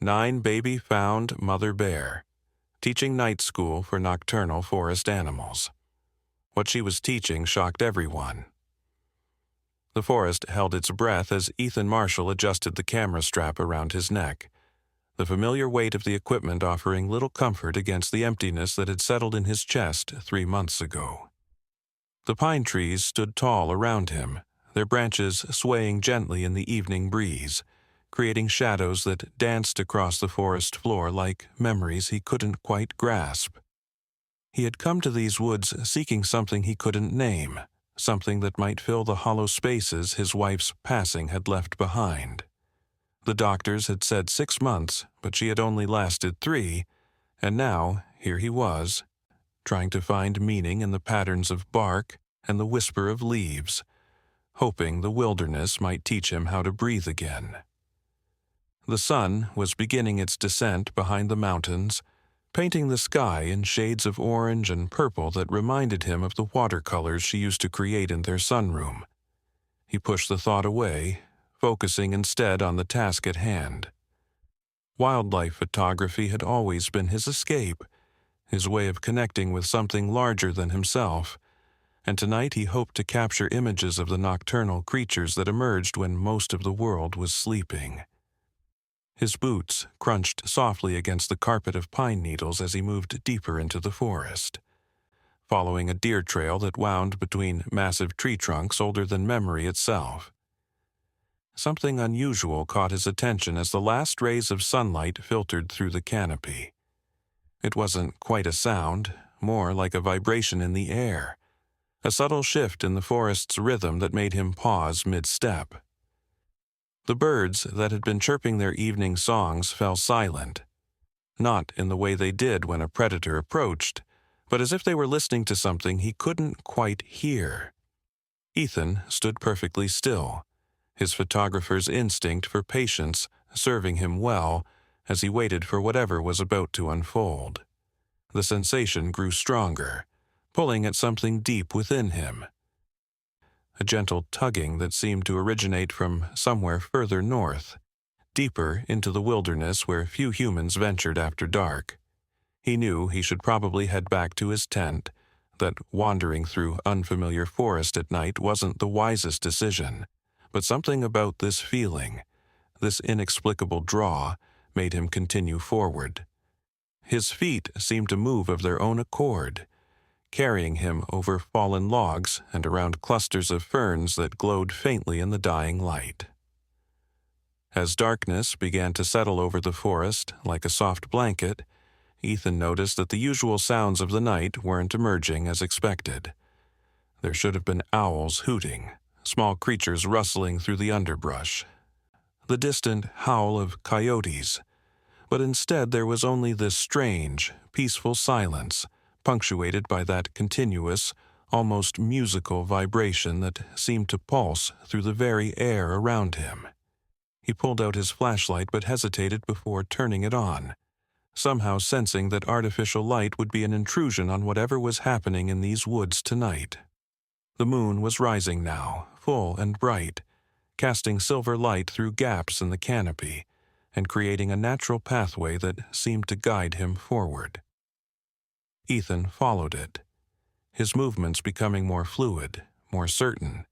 9 Baby Found Mother Bear, teaching night school for nocturnal forest animals. What she was teaching shocked everyone. The forest held its breath as Ethan Marshall adjusted the camera strap around his neck, the familiar weight of the equipment offering little comfort against the emptiness that had settled in his chest 3 months ago. The pine trees stood tall around him, their branches swaying gently in the evening breeze, creating shadows that danced across the forest floor like memories he couldn't quite grasp. He had come to these woods seeking something he couldn't name, something that might fill the hollow spaces his wife's passing had left behind. The doctors had said 6 months, but she had only lasted 3, and now here he was, trying to find meaning in the patterns of bark and the whisper of leaves, hoping the wilderness might teach him how to breathe again. The sun was beginning its descent behind the mountains, painting the sky in shades of orange and purple that reminded him of the watercolors she used to create in their sunroom. He pushed the thought away, focusing instead on the task at hand. Wildlife photography had always been his escape, his way of connecting with something larger than himself, and tonight he hoped to capture images of the nocturnal creatures that emerged when most of the world was sleeping. His boots crunched softly against the carpet of pine needles as he moved deeper into the forest, following a deer trail that wound between massive tree trunks older than memory itself. Something unusual caught his attention as the last rays of sunlight filtered through the canopy. It wasn't quite a sound, more like a vibration in the air, a subtle shift in the forest's rhythm that made him pause mid-step. The birds that had been chirping their evening songs fell silent, not in the way they did when a predator approached, but as if they were listening to something he couldn't quite hear. Ethan stood perfectly still, his photographer's instinct for patience serving him well as he waited for whatever was about to unfold. The sensation grew stronger, pulling at something deep within him. A gentle tugging that seemed to originate from somewhere further north, deeper into the wilderness where few humans ventured after dark. He knew he should probably head back to his tent, that wandering through unfamiliar forest at night wasn't the wisest decision, but something about this feeling, this inexplicable draw, made him continue forward. His feet seemed to move of their own accord, carrying him over fallen logs and around clusters of ferns that glowed faintly in the dying light. As darkness began to settle over the forest like a soft blanket, Ethan noticed that the usual sounds of the night weren't emerging as expected. There should have been owls hooting, small creatures rustling through the underbrush, the distant howl of coyotes, but instead there was only this strange, peaceful silence, punctuated by that continuous, almost musical vibration that seemed to pulse through the very air around him. He pulled out his flashlight but hesitated before turning it on, somehow sensing that artificial light would be an intrusion on whatever was happening in these woods tonight. The moon was rising now, full and bright, casting silver light through gaps in the canopy and creating a natural pathway that seemed to guide him forward. Ethan followed it, his movements becoming more fluid, more certain,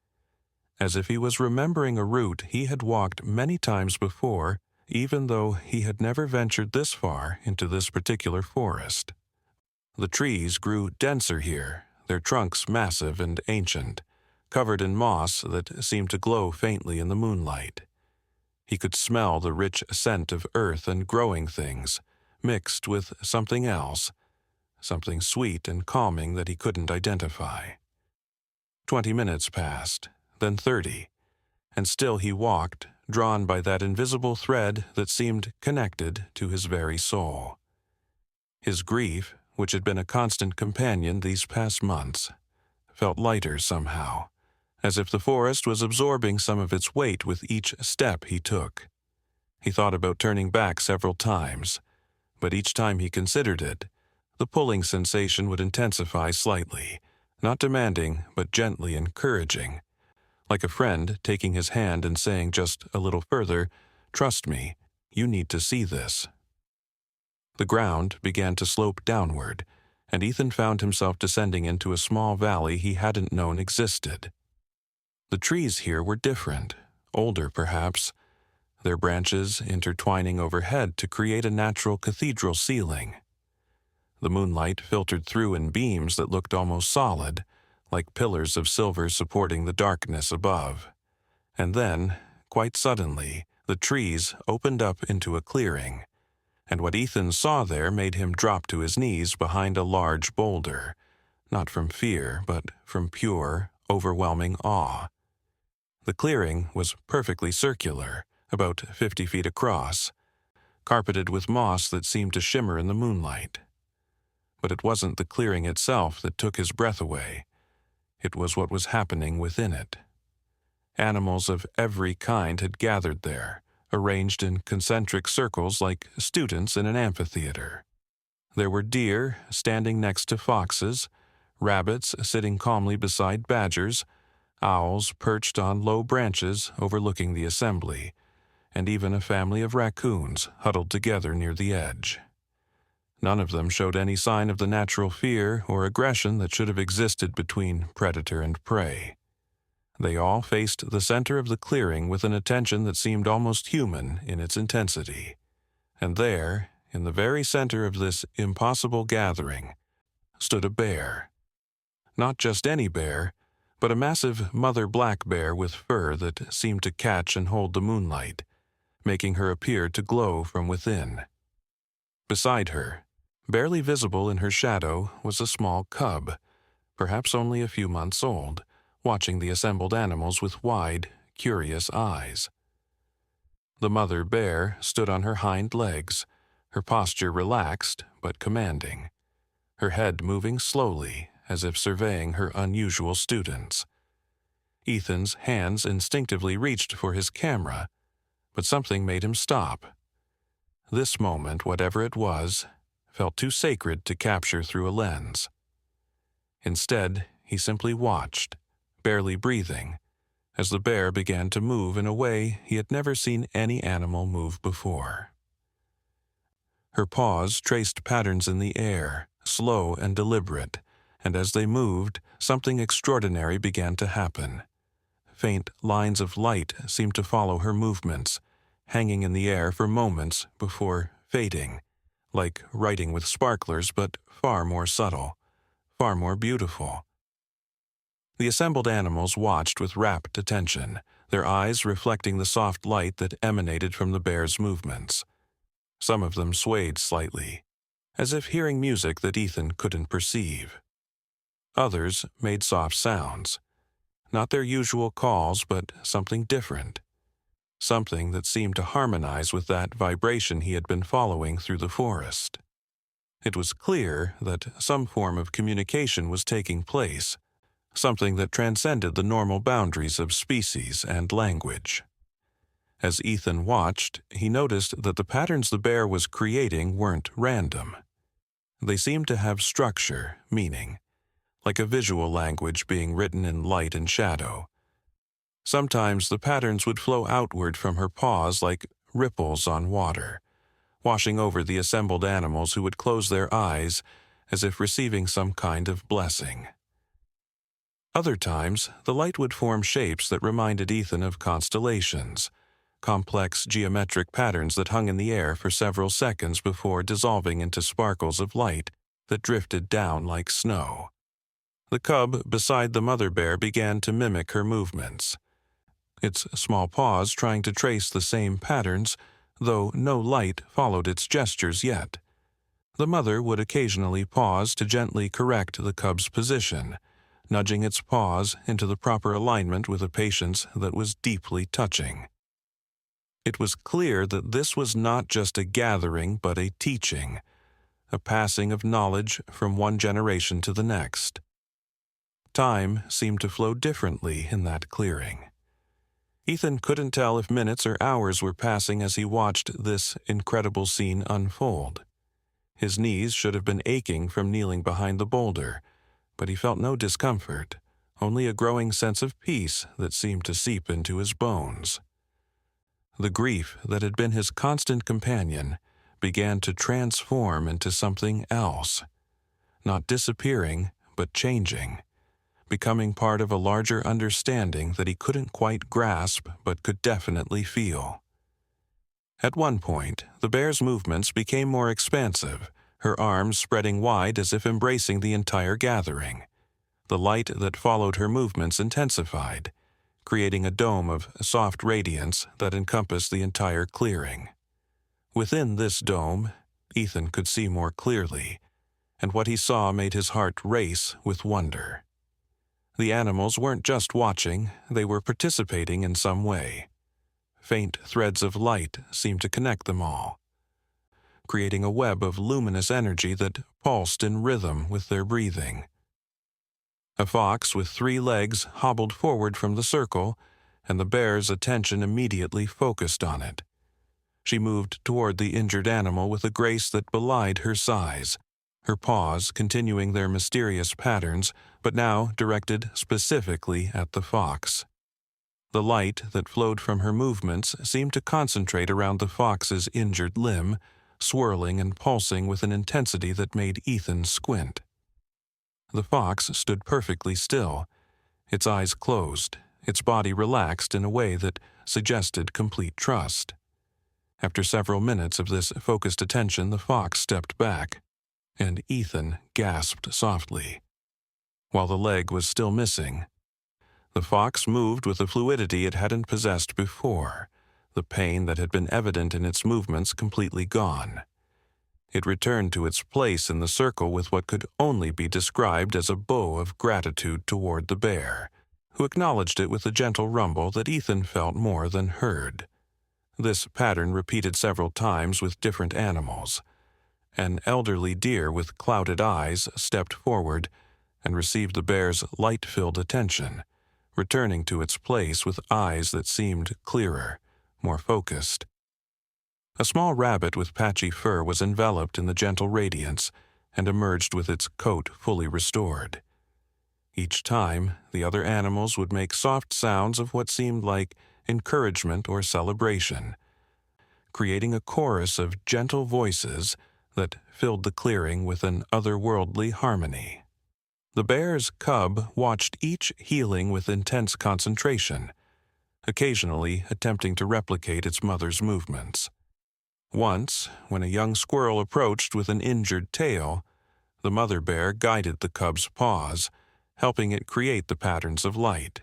as if he was remembering a route he had walked many times before, even though he had never ventured this far into this particular forest. The trees grew denser here, their trunks massive and ancient, covered in moss that seemed to glow faintly in the moonlight. He could smell the rich scent of earth and growing things, mixed with something else, something sweet and calming that he couldn't identify. 20 minutes passed, then 30, and still he walked, drawn by that invisible thread that seemed connected to his very soul. His grief, which had been a constant companion these past months, felt lighter somehow, as if the forest was absorbing some of its weight with each step he took. He thought about turning back several times, but each time he considered it, the pulling sensation would intensify slightly, not demanding but gently encouraging, like a friend taking his hand and saying just a little further, "Trust me," "You need to see this." The ground began to slope downward, and Ethan found himself descending into a small valley he hadn't known existed. The trees here were different, older perhaps, their branches intertwining overhead to create a natural cathedral ceiling. The moonlight filtered through in beams that looked almost solid, like pillars of silver supporting the darkness above. And then, quite suddenly, the trees opened up into a clearing, and what Ethan saw there made him drop to his knees behind a large boulder, not from fear, but from pure, overwhelming awe. The clearing was perfectly circular, about 50 feet across, carpeted with moss that seemed to shimmer in the moonlight. But it wasn't the clearing itself that took his breath away. It was what was happening within it. Animals of every kind had gathered there, arranged in concentric circles like students in an amphitheater. There were deer standing next to foxes, rabbits sitting calmly beside badgers, owls perched on low branches overlooking the assembly, and even a family of raccoons huddled together near the edge. None of them showed any sign of the natural fear or aggression that should have existed between predator and prey. They all faced the center of the clearing with an attention that seemed almost human in its intensity. And there, in the very center of this impossible gathering, stood a bear. Not just any bear, but a massive mother black bear with fur that seemed to catch and hold the moonlight, making her appear to glow from within. Beside her, barely visible in her shadow, was a small cub, perhaps only a few months old, watching the assembled animals with wide, curious eyes. The mother bear stood on her hind legs, her posture relaxed but commanding, her head moving slowly as if surveying her unusual students. Ethan's hands instinctively reached for his camera, but something made him stop. This moment, whatever it was, felt too sacred to capture through a lens. Instead, he simply watched, barely breathing, as the bear began to move in a way he had never seen any animal move before. Her paws traced patterns in the air, slow and deliberate, and as they moved, something extraordinary began to happen. Faint lines of light seemed to follow her movements, hanging in the air for moments before fading, like writing with sparklers, but far more subtle, far more beautiful. The assembled animals watched with rapt attention, their eyes reflecting the soft light that emanated from the bear's movements. Some of them swayed slightly, as if hearing music that Ethan couldn't perceive. Others made soft sounds, not their usual calls, but something different, something that seemed to harmonize with that vibration he had been following through the forest. It was clear that some form of communication was taking place, something that transcended the normal boundaries of species and language. As Ethan watched, he noticed that the patterns the bear was creating weren't random. They seemed to have structure, meaning, like a visual language being written in light and shadow. Sometimes the patterns would flow outward from her paws like ripples on water, washing over the assembled animals who would close their eyes as if receiving some kind of blessing. Other times, the light would form shapes that reminded Ethan of constellations, complex geometric patterns that hung in the air for several seconds before dissolving into sparkles of light that drifted down like snow. The cub beside the mother bear began to mimic her movements, its small paws trying to trace the same patterns, though no light followed its gestures yet. The mother would occasionally pause to gently correct the cub's position, nudging its paws into the proper alignment with a patience that was deeply touching. It was clear that this was not just a gathering but a teaching, a passing of knowledge from one generation to the next. Time seemed to flow differently in that clearing. Ethan couldn't tell if minutes or hours were passing as he watched this incredible scene unfold. His knees should have been aching from kneeling behind the boulder, but he felt no discomfort, only a growing sense of peace that seemed to seep into his bones. The grief that had been his constant companion began to transform into something else, not disappearing, but changing, becoming part of a larger understanding that he couldn't quite grasp but could definitely feel. At one point, the bear's movements became more expansive, her arms spreading wide as if embracing the entire gathering. The light that followed her movements intensified, creating a dome of soft radiance that encompassed the entire clearing. Within this dome, Ethan could see more clearly, and what he saw made his heart race with wonder. The animals weren't just watching, they were participating in some way. Faint threads of light seemed to connect them all, creating a web of luminous energy that pulsed in rhythm with their breathing. A fox with 3 legs hobbled forward from the circle, and the bear's attention immediately focused on it. She moved toward the injured animal with a grace that belied her size, her paws continuing their mysterious patterns, but now directed specifically at the fox. The light that flowed from her movements seemed to concentrate around the fox's injured limb, swirling and pulsing with an intensity that made Ethan squint. The fox stood perfectly still, its eyes closed, its body relaxed in a way that suggested complete trust. After several minutes of this focused attention, the fox stepped back, and Ethan gasped softly. While the leg was still missing, the fox moved with a fluidity it hadn't possessed before, the pain that had been evident in its movements completely gone. It returned to its place in the circle with what could only be described as a bow of gratitude toward the bear, who acknowledged it with a gentle rumble that Ethan felt more than heard. This pattern repeated several times with different animals. An elderly deer with clouded eyes stepped forward and received the bear's light-filled attention, returning to its place with eyes that seemed clearer, more focused. A small rabbit with patchy fur was enveloped in the gentle radiance and emerged with its coat fully restored. Each time, the other animals would make soft sounds of what seemed like encouragement or celebration, creating a chorus of gentle voices that filled the clearing with an otherworldly harmony. The bear's cub watched each healing with intense concentration, occasionally attempting to replicate its mother's movements. Once, when a young squirrel approached with an injured tail, the mother bear guided the cub's paws, helping it create the patterns of light.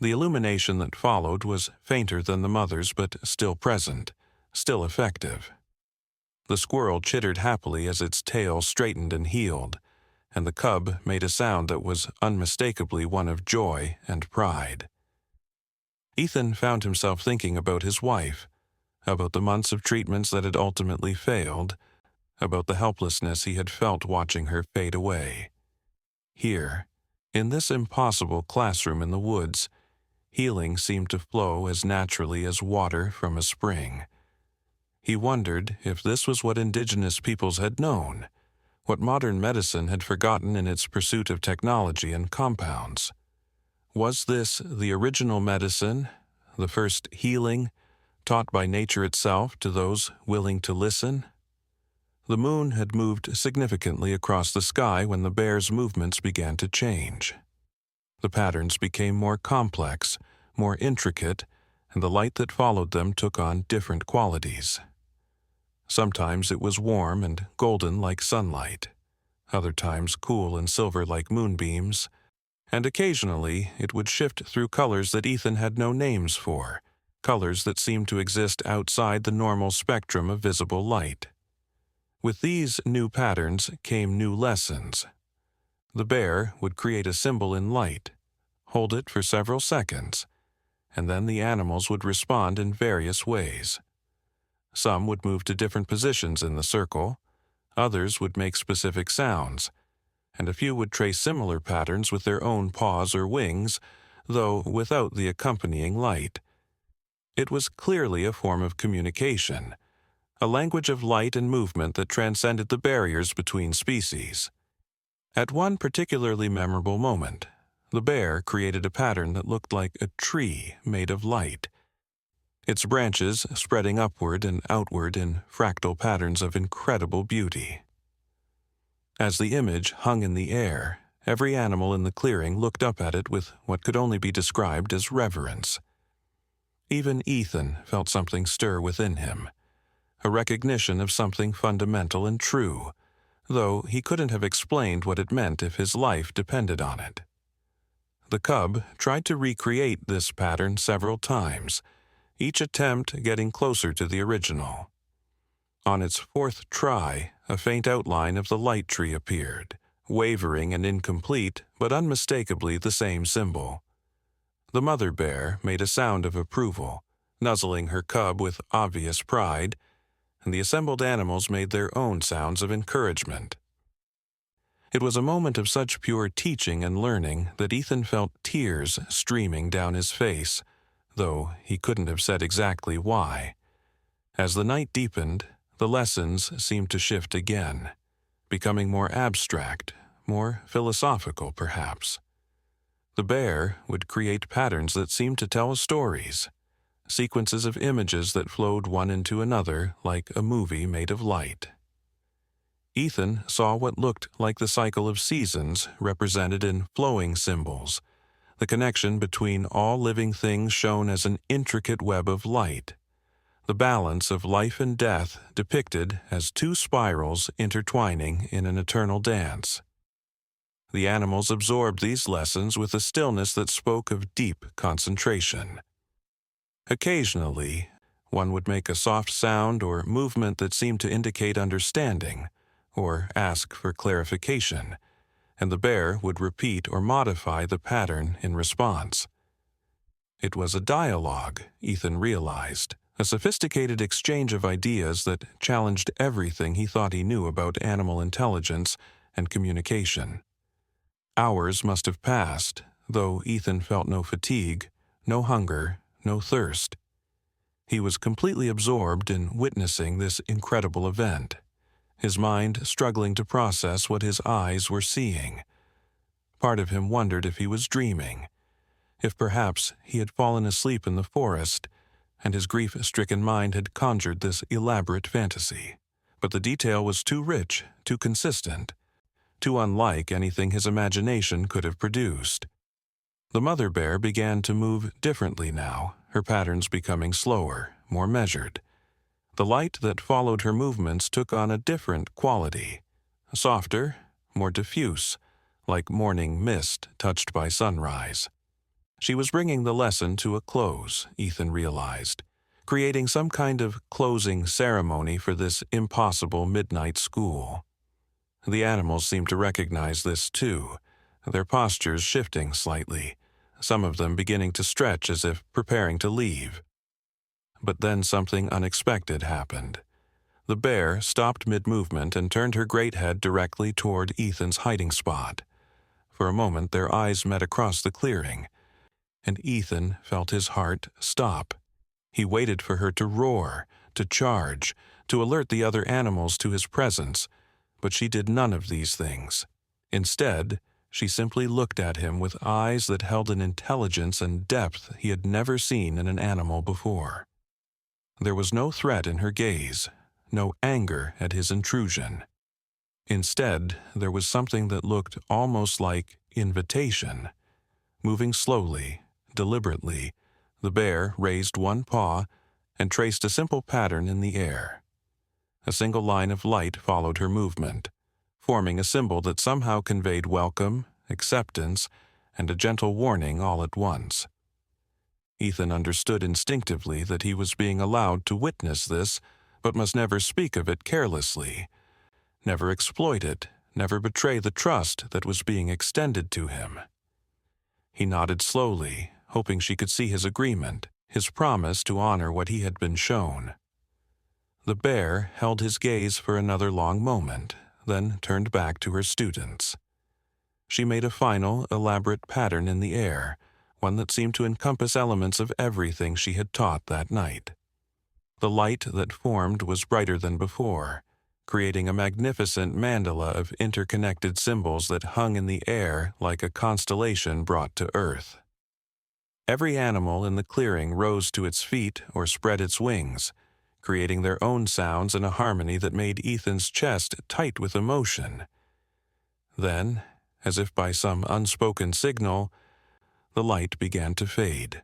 The illumination that followed was fainter than the mother's but still present, still effective. The squirrel chittered happily as its tail straightened and healed, and the cub made a sound that was unmistakably one of joy and pride. Ethan found himself thinking about his wife, about the months of treatments that had ultimately failed, about the helplessness he had felt watching her fade away. Here, in this impossible classroom in the woods, healing seemed to flow as naturally as water from a spring. He wondered if this was what indigenous peoples had known, what modern medicine had forgotten in its pursuit of technology and compounds. Was this the original medicine, the first healing, taught by nature itself to those willing to listen? The moon had moved significantly across the sky when the bear's movements began to change. The patterns became more complex, more intricate, and the light that followed them took on different qualities. Sometimes it was warm and golden like sunlight, other times cool and silver like moonbeams, and occasionally it would shift through colors that Ethan had no names for, colors that seemed to exist outside the normal spectrum of visible light. With these new patterns came new lessons. The bear would create a symbol in light, hold it for several seconds, and then the animals would respond in various ways. Some would move to different positions in the circle, others would make specific sounds, and a few would trace similar patterns with their own paws or wings, though without the accompanying light. It was clearly a form of communication, a language of light and movement that transcended the barriers between species. At one particularly memorable moment, the bear created a pattern that looked like a tree made of light. its branches spreading upward and outward in fractal patterns of incredible beauty. As the image hung in the air, every animal in the clearing looked up at it with what could only be described as reverence. Even Ethan felt something stir within him, a recognition of something fundamental and true, though he couldn't have explained what it meant if his life depended on it. The cub tried to recreate this pattern several times, each attempt getting closer to the original. On its fourth try, a faint outline of the light tree appeared, wavering and incomplete, but unmistakably the same symbol. The mother bear made a sound of approval, nuzzling her cub with obvious pride, and the assembled animals made their own sounds of encouragement. It was a moment of such pure teaching and learning that Ethan felt tears streaming down his face, though he couldn't have said exactly why. As the night deepened, the lessons seemed to shift again, becoming more abstract, more philosophical perhaps. The bear would create patterns that seemed to tell stories, sequences of images that flowed one into another like a movie made of light. Ethan saw what looked like the cycle of seasons represented in flowing symbols, the connection between all living things shown as an intricate web of light, the balance of life and death depicted as two spirals intertwining in an eternal dance. The animals absorbed these lessons with a stillness that spoke of deep concentration. Occasionally, one would make a soft sound or movement that seemed to indicate understanding or ask for clarification, and the bear would repeat or modify the pattern in response. It was a dialogue, Ethan realized, a sophisticated exchange of ideas that challenged everything he thought he knew about animal intelligence and communication. Hours must have passed, though Ethan felt no fatigue, no hunger, no thirst. He was completely absorbed in witnessing this incredible event, his mind struggling to process what his eyes were seeing. Part of him wondered if he was dreaming, if perhaps he had fallen asleep in the forest, and his grief-stricken mind had conjured this elaborate fantasy. But the detail was too rich, too consistent, too unlike anything his imagination could have produced. The mother bear began to move differently now, her patterns becoming slower, more measured. The light that followed her movements took on a different quality, softer, more diffuse, like morning mist touched by sunrise. She was bringing the lesson to a close, Ethan realized, creating some kind of closing ceremony for this impossible midnight school. The animals seemed to recognize this too, their postures shifting slightly, some of them beginning to stretch as if preparing to leave. But then something unexpected happened. The bear stopped mid-movement and turned her great head directly toward Ethan's hiding spot. For a moment their eyes met across the clearing, and Ethan felt his heart stop. He waited for her to roar, to charge, to alert the other animals to his presence, but she did none of these things. Instead, she simply looked at him with eyes that held an intelligence and depth he had never seen in an animal before. There was no threat in her gaze, no anger at his intrusion. Instead, there was something that looked almost like invitation. Moving slowly, deliberately, the bear raised one paw and traced a simple pattern in the air. A single line of light followed her movement, forming a symbol that somehow conveyed welcome, acceptance, and a gentle warning all at once. Ethan understood instinctively that he was being allowed to witness this, but must never speak of it carelessly, never exploit it, never betray the trust that was being extended to him. He nodded slowly, hoping she could see his agreement, his promise to honor what he had been shown. The bear held his gaze for another long moment, then turned back to her students. She made a final, elaborate pattern in the air, one that seemed to encompass elements of everything she had taught that night. The light that formed was brighter than before, creating a magnificent mandala of interconnected symbols that hung in the air like a constellation brought to earth. Every animal in the clearing rose to its feet or spread its wings, creating their own sounds in a harmony that made Ethan's chest tight with emotion. Then, as if by some unspoken signal, the light began to fade.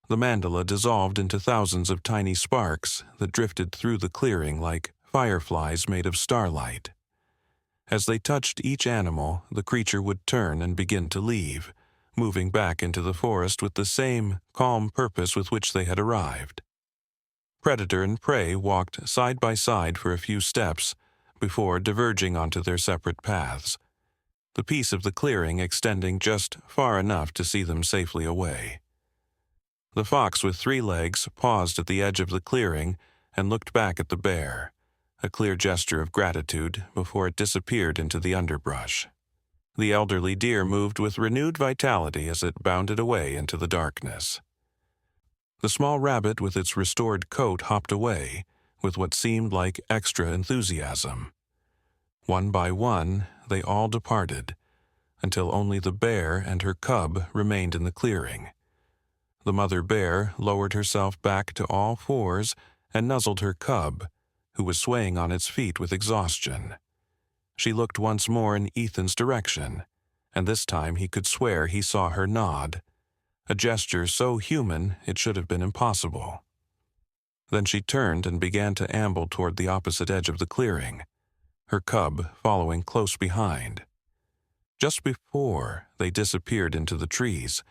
The mandala dissolved into thousands of tiny sparks that drifted through the clearing like fireflies made of starlight. As they touched each animal, the creature would turn and begin to leave, moving back into the forest with the same calm purpose with which they had arrived. Predator and prey walked side by side for a few steps before diverging onto their separate paths, the piece of the clearing extending just far enough to see them safely away. The fox with 3 legs paused at the edge of the clearing and looked back at the bear, a clear gesture of gratitude before it disappeared into the underbrush. The elderly deer moved with renewed vitality as it bounded away into the darkness. The small rabbit with its restored coat hopped away with what seemed like extra enthusiasm. One by one, they all departed, until only the bear and her cub remained in the clearing. The mother bear lowered herself back to all fours and nuzzled her cub, who was swaying on its feet with exhaustion. She looked once more in Ethan's direction, and this time he could swear he saw her nod, a gesture so human it should have been impossible. Then she turned and began to amble toward the opposite edge of the clearing, her cub following close behind. Just before they disappeared into the trees,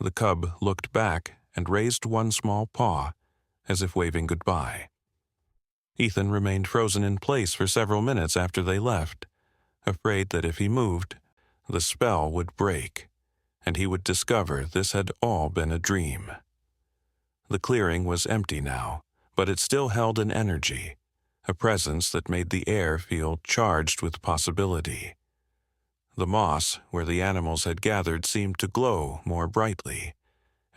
the cub looked back and raised one small paw, as if waving goodbye. Ethan remained frozen in place for several minutes after they left, afraid that if he moved, the spell would break, and he would discover this had all been a dream. The clearing was empty now, but it still held an energy, a presence that made the air feel charged with possibility. The moss where the animals had gathered seemed to glow more brightly,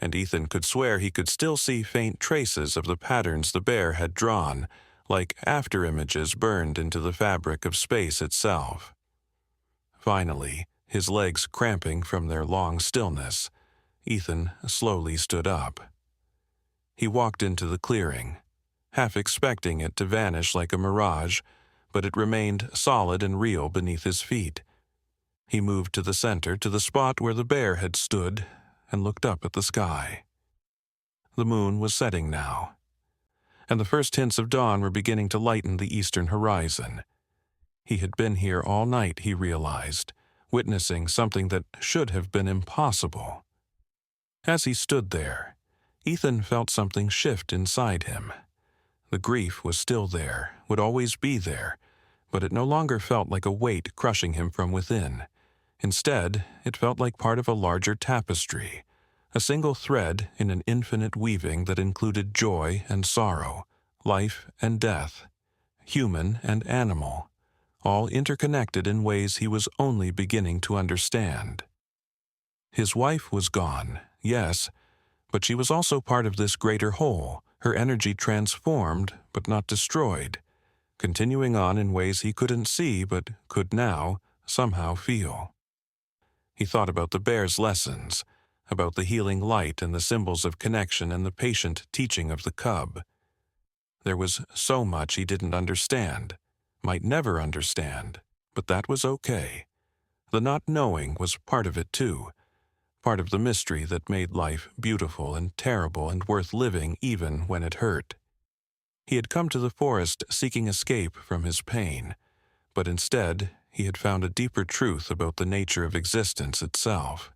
and Ethan could swear he could still see faint traces of the patterns the bear had drawn, like after-images burned into the fabric of space itself. Finally, his legs cramping from their long stillness, Ethan slowly stood up. He walked into the clearing, half expecting it to vanish like a mirage, but it remained solid and real beneath his feet. He moved to the center, to the spot where the bear had stood, and looked up at the sky. The moon was setting now, and the first hints of dawn were beginning to lighten the eastern horizon. He had been here all night, he realized, witnessing something that should have been impossible. As he stood there, Ethan felt something shift inside him. The grief was still there, would always be there, but it no longer felt like a weight crushing him from within. Instead, it felt like part of a larger tapestry, a single thread in an infinite weaving that included joy and sorrow, life and death, human and animal, all interconnected in ways he was only beginning to understand. His wife was gone, yes, but she was also part of this greater whole, her energy transformed but not destroyed, continuing on in ways he couldn't see but could now somehow feel. He thought about the bear's lessons, about the healing light and the symbols of connection and the patient teaching of the cub. There was so much he didn't understand, might never understand, but that was okay. The not knowing was part of it too, part of the mystery that made life beautiful and terrible and worth living even when it hurt. He had come to the forest seeking escape from his pain, but instead he had found a deeper truth about the nature of existence itself.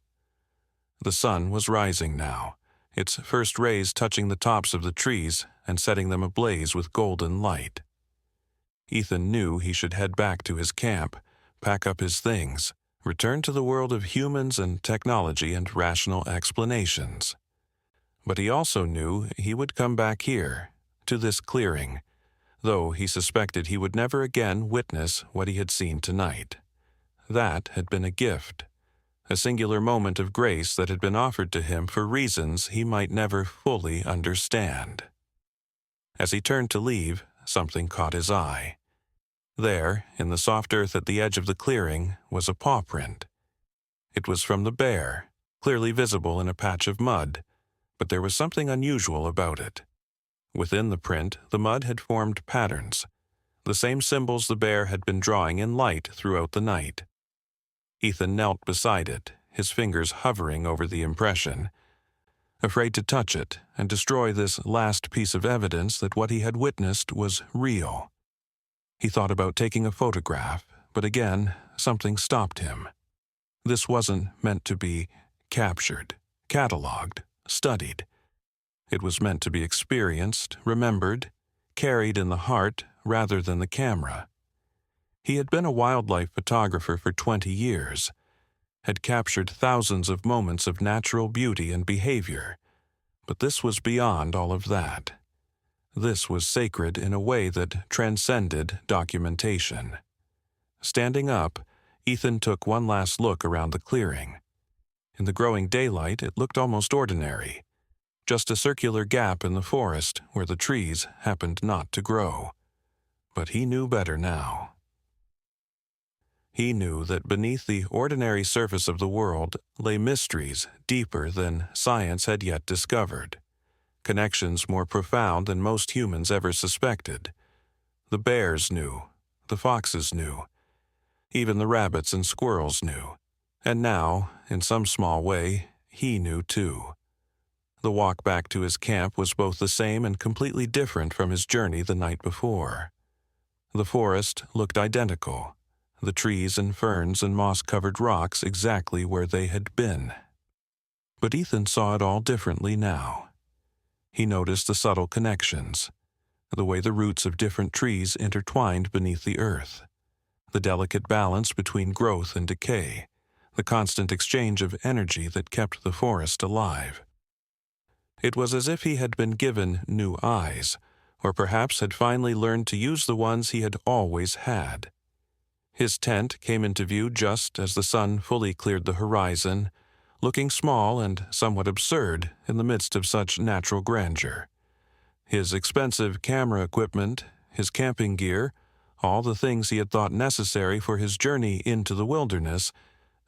The sun was rising now, its first rays touching the tops of the trees and setting them ablaze with golden light. Ethan knew he should head back to his camp, pack up his things, return to the world of humans and technology and rational explanations. But he also knew he would come back here, to this clearing, though he suspected he would never again witness what he had seen tonight. That had been a gift, a singular moment of grace that had been offered to him for reasons he might never fully understand. As he turned to leave, something caught his eye. There, in the soft earth at the edge of the clearing, was a paw print. It was from the bear, clearly visible in a patch of mud, But there was something unusual about it. Within the print, the mud had formed patterns, the same symbols the bear had been drawing in light throughout the night. Ethan knelt beside it, his fingers hovering over the impression, afraid to touch it and destroy this last piece of evidence that what he had witnessed was real. He thought about taking a photograph, but again, something stopped him. This wasn't meant to be captured, catalogued, studied. It was meant to be experienced, remembered, carried in the heart rather than the camera. He had been a wildlife photographer for 20 years, had captured thousands of moments of natural beauty and behavior, but this was beyond all of that. This was sacred in a way that transcended documentation. Standing up, Ethan took one last look around the clearing. In the growing daylight, it looked almost ordinary, just a circular gap in the forest where the trees happened not to grow. But he knew better now. He knew that beneath the ordinary surface of the world lay mysteries deeper than science had yet discovered, connections more profound than most humans ever suspected. The bears knew, the foxes knew, even the rabbits and squirrels knew, and now, in some small way, he knew too. The walk back to his camp was both the same and completely different from his journey the night before. The forest looked identical, the trees and ferns and moss-covered rocks exactly where they had been. But Ethan saw it all differently now. He noticed the subtle connections, the way the roots of different trees intertwined beneath the earth, the delicate balance between growth and decay, the constant exchange of energy that kept the forest alive. It was as if he had been given new eyes, or perhaps had finally learned to use the ones he had always had. His tent came into view just as the sun fully cleared the horizon, looking small and somewhat absurd in the midst of such natural grandeur. His expensive camera equipment, his camping gear, all the things he had thought necessary for his journey into the wilderness,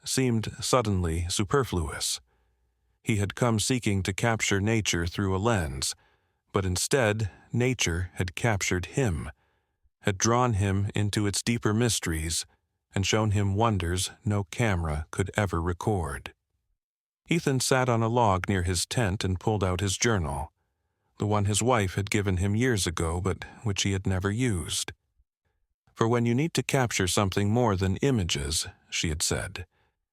seemed suddenly superfluous. He had come seeking to capture nature through a lens, but instead, nature had captured him, had drawn him into its deeper mysteries, and shown him wonders no camera could ever record. Ethan sat on a log near his tent and pulled out his journal, the one his wife had given him years ago but which he had never used. For when you need to capture something more than images, she had said,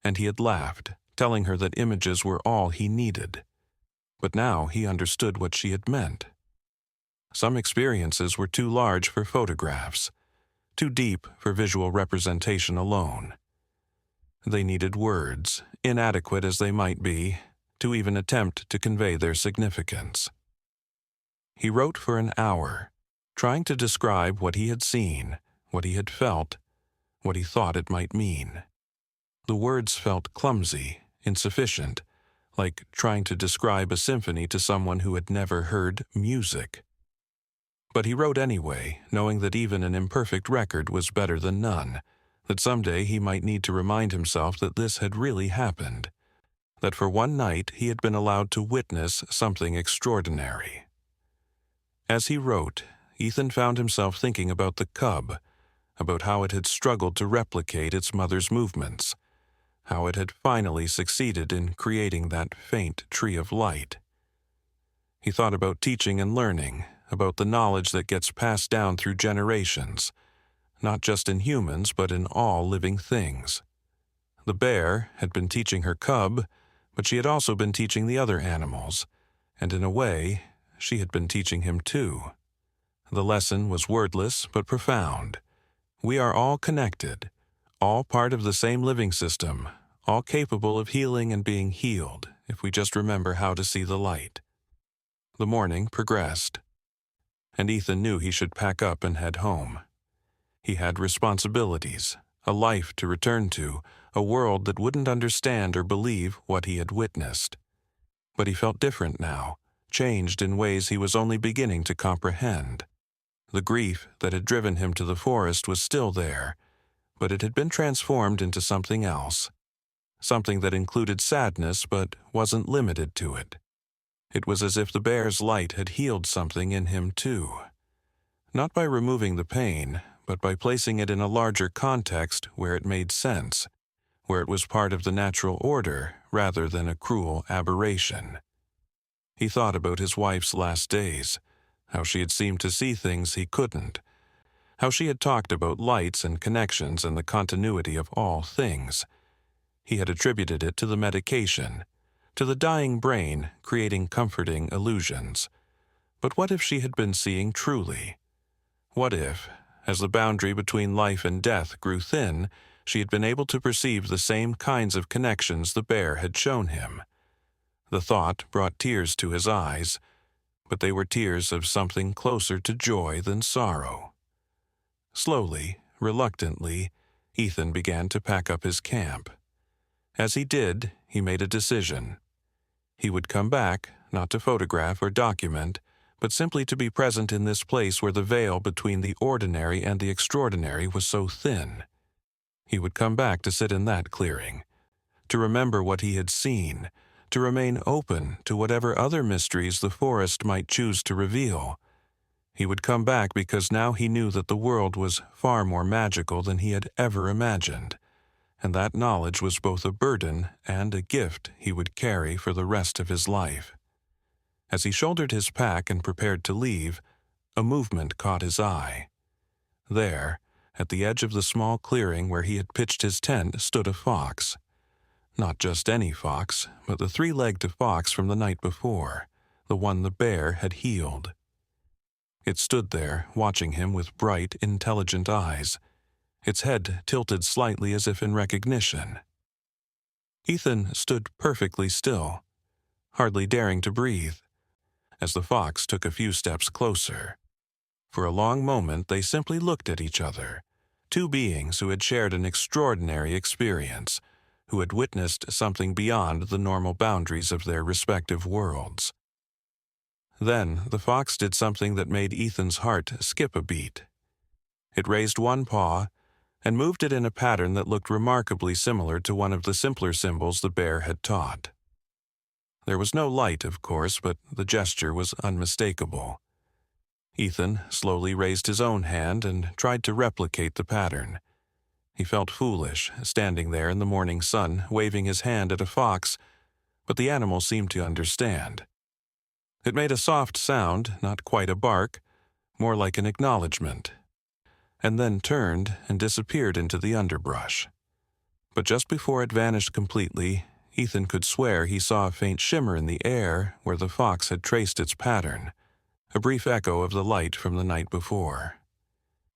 and he had laughed, telling her that images were all he needed. But now he understood what she had meant. Some experiences were too large for photographs, too deep for visual representation alone. They needed words, inadequate as they might be, to even attempt to convey their significance. He wrote for an hour, trying to describe what he had seen, what he had felt, what he thought it might mean. The words felt clumsy, insufficient, like trying to describe a symphony to someone who had never heard music. But he wrote anyway, knowing that even an imperfect record was better than none, that someday he might need to remind himself that this had really happened, that for one night he had been allowed to witness something extraordinary. As he wrote, Ethan found himself thinking about the cub, about how it had struggled to replicate its mother's movements, how it had finally succeeded in creating that faint tree of light. He thought about teaching and learning, about the knowledge that gets passed down through generations, not just in humans but in all living things. The bear had been teaching her cub, but she had also been teaching the other animals, and in a way, she had been teaching him too. The lesson was wordless but profound. We are all connected, all part of the same living system, all capable of healing and being healed if we just remember how to see the light. The morning progressed, and Ethan knew he should pack up and head home. He had responsibilities, a life to return to, a world that wouldn't understand or believe what he had witnessed. But he felt different now, changed in ways he was only beginning to comprehend. The grief that had driven him to the forest was still there, but it had been transformed into something else, something that included sadness but wasn't limited to it. It was as if the bear's light had healed something in him too. Not by removing the pain, but by placing it in a larger context where it made sense, where it was part of the natural order rather than a cruel aberration. He thought about his wife's last days, how she had seemed to see things he couldn't, how she had talked about lights and connections and the continuity of all things. He had attributed it to the medication, to the dying brain creating comforting illusions. But what if she had been seeing truly? What if, as the boundary between life and death grew thin, she had been able to perceive the same kinds of connections the bear had shown him? The thought brought tears to his eyes, but they were tears of something closer to joy than sorrow. Slowly, reluctantly, Ethan began to pack up his camp. As he did, he made a decision. He would come back, not to photograph or document, but simply to be present in this place where the veil between the ordinary and the extraordinary was so thin. He would come back to sit in that clearing, to remember what he had seen, to remain open to whatever other mysteries the forest might choose to reveal. He would come back because now he knew that the world was far more magical than he had ever imagined, and that knowledge was both a burden and a gift he would carry for the rest of his life. As he shouldered his pack and prepared to leave, a movement caught his eye. There, at the edge of the small clearing where he had pitched his tent, stood a fox. Not just any fox, but the three-legged fox from the night before, the one the bear had healed. It stood there, watching him with bright, intelligent eyes, its head tilted slightly as if in recognition. Ethan stood perfectly still, hardly daring to breathe, as the fox took a few steps closer. For a long moment they simply looked at each other, two beings who had shared an extraordinary experience, who had witnessed something beyond the normal boundaries of their respective worlds. Then the fox did something that made Ethan's heart skip a beat. It raised one paw and moved it in a pattern that looked remarkably similar to one of the simpler symbols the bear had taught. There was no light, of course, but the gesture was unmistakable. Ethan slowly raised his own hand and tried to replicate the pattern. He felt foolish, standing there in the morning sun, waving his hand at a fox, but the animal seemed to understand. It made a soft sound, not quite a bark, more like an acknowledgement, and then turned and disappeared into the underbrush. But just before it vanished completely, Ethan could swear he saw a faint shimmer in the air where the fox had traced its pattern, a brief echo of the light from the night before.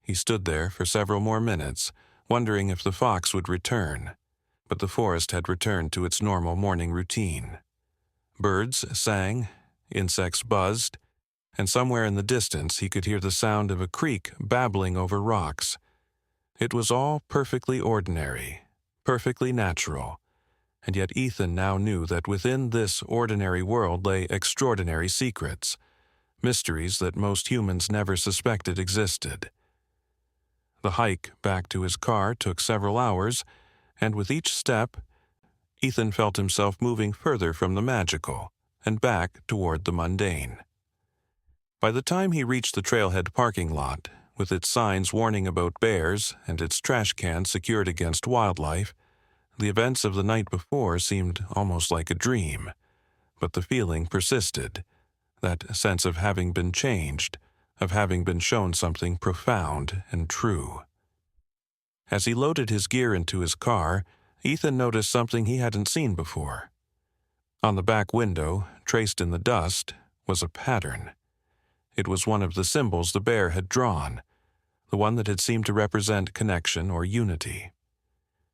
He stood there for several more minutes, wondering if the fox would return, but the forest had returned to its normal morning routine. Birds sang, insects buzzed, and somewhere in the distance he could hear the sound of a creek babbling over rocks. It was all perfectly ordinary, perfectly natural, and yet Ethan now knew that within this ordinary world lay extraordinary secrets, mysteries that most humans never suspected existed. The hike back to his car took several hours, and with each step, Ethan felt himself moving further from the magical and back toward the mundane. By the time he reached the trailhead parking lot, with its signs warning about bears and its trash can secured against wildlife, the events of the night before seemed almost like a dream, but the feeling persisted, that sense of having been changed, of having been shown something profound and true. As he loaded his gear into his car, Ethan noticed something he hadn't seen before. On the back window, traced in the dust, was a pattern. It was one of the symbols the bear had drawn, the one that had seemed to represent connection or unity.